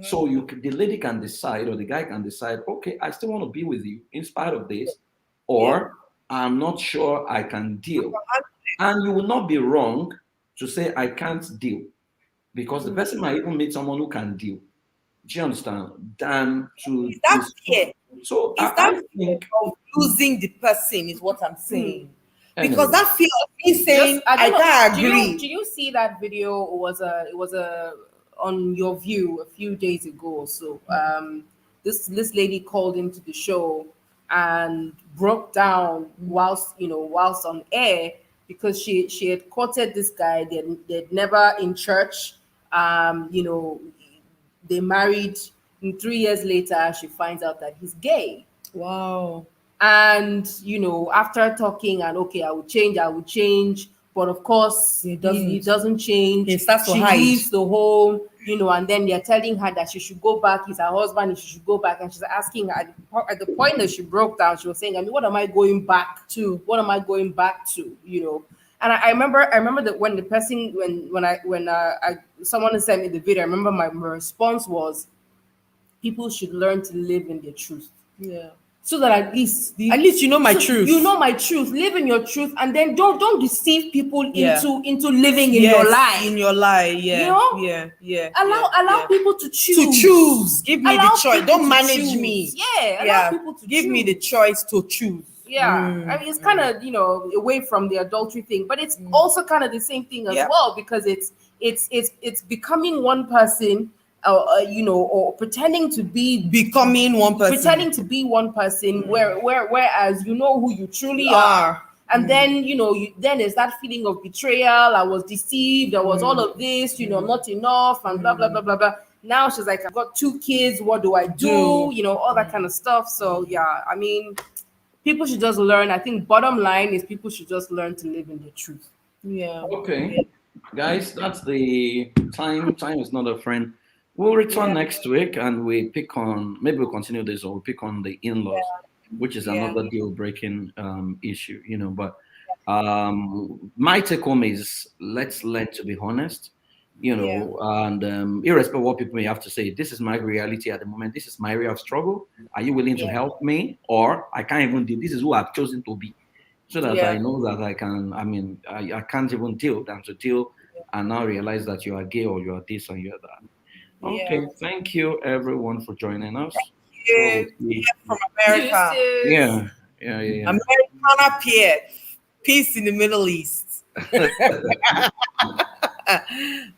So the lady can decide, or the guy can decide, okay, I still want to be with you in spite of this, or I'm not sure I can deal. And you will not be wrong to say I can't deal, because the person might even meet someone who can deal. Do you understand? Than to Is that discuss. fear? So Is that I fear think of losing the person is what I'm saying. Because anyway. that fear of me Just saying I I don't know. can't Do agree. you see that video? It was a on your view a few days ago or so. This lady called into the show and broke down whilst on air because she had courted this guy. They'd never in church. They married. And 3 years later, she finds out that he's gay. Wow. And after talking and okay, I will change, but of course he doesn't change. He starts to She hide. leaves the home, and then they're telling her that she should go back. He's her husband and she should go back, and she's asking at the point that she broke down, she was saying, I mean, what am I going back to? What am I going back to? And I remember that when the person when someone sent me the video, I remember my response was, people should learn to live in their truth, Yeah. so that at least you know my truth. you know my truth, live in your truth, and then don't deceive people Yeah. into living in Yes, your life. in your lie. Yeah. You know? Yeah. Allow people to choose. To choose. Give me Allow the choice. people Don't to manage choose. me. Yeah, allow people to Give choose. me the choice to choose. Yeah, I mean, it's kind of away from the adultery thing, but it's also kind of the same thing as Yeah. well, because it's becoming one person, or pretending to be Becoming one person. pretending to be one person, whereas you know who you truly are. And then then there's that feeling of betrayal. I was deceived. I was all of this. I'm not enough, and blah blah blah blah blah. Now she's like, I've got 2 kids. What do I do? All that kind of stuff. So yeah, I mean, people should just learn. I think bottom line is people should just learn to live in the truth. Yeah. Okay, guys, that's the time. Time is not a friend. We'll return next week and we pick on, maybe we'll continue this or we'll pick on the in laws, which is another deal breaking issue, But my take home is let's learn to be honest, and irrespective of what people may have to say, this is my reality at the moment. This is my area of struggle. Are you willing to help me? Or I can't even deal. This is who I've chosen to be, so that I know that I can. I mean, I can't even deal than to deal and now realize that you are gay or you are this or you are that. Okay, thank you everyone for joining us. Yeah. From America. Yeah. Americana Pierre. Peace in the Middle East.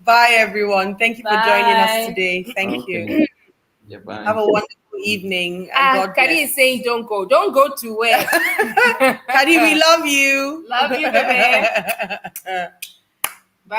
Bye, everyone. Thank you for joining us today. Thank you. Yeah, bye. Have a wonderful evening. And God Kadi bless. is saying, don't go. Don't go to where? Kadi, we love you. Love you, baby. Bye.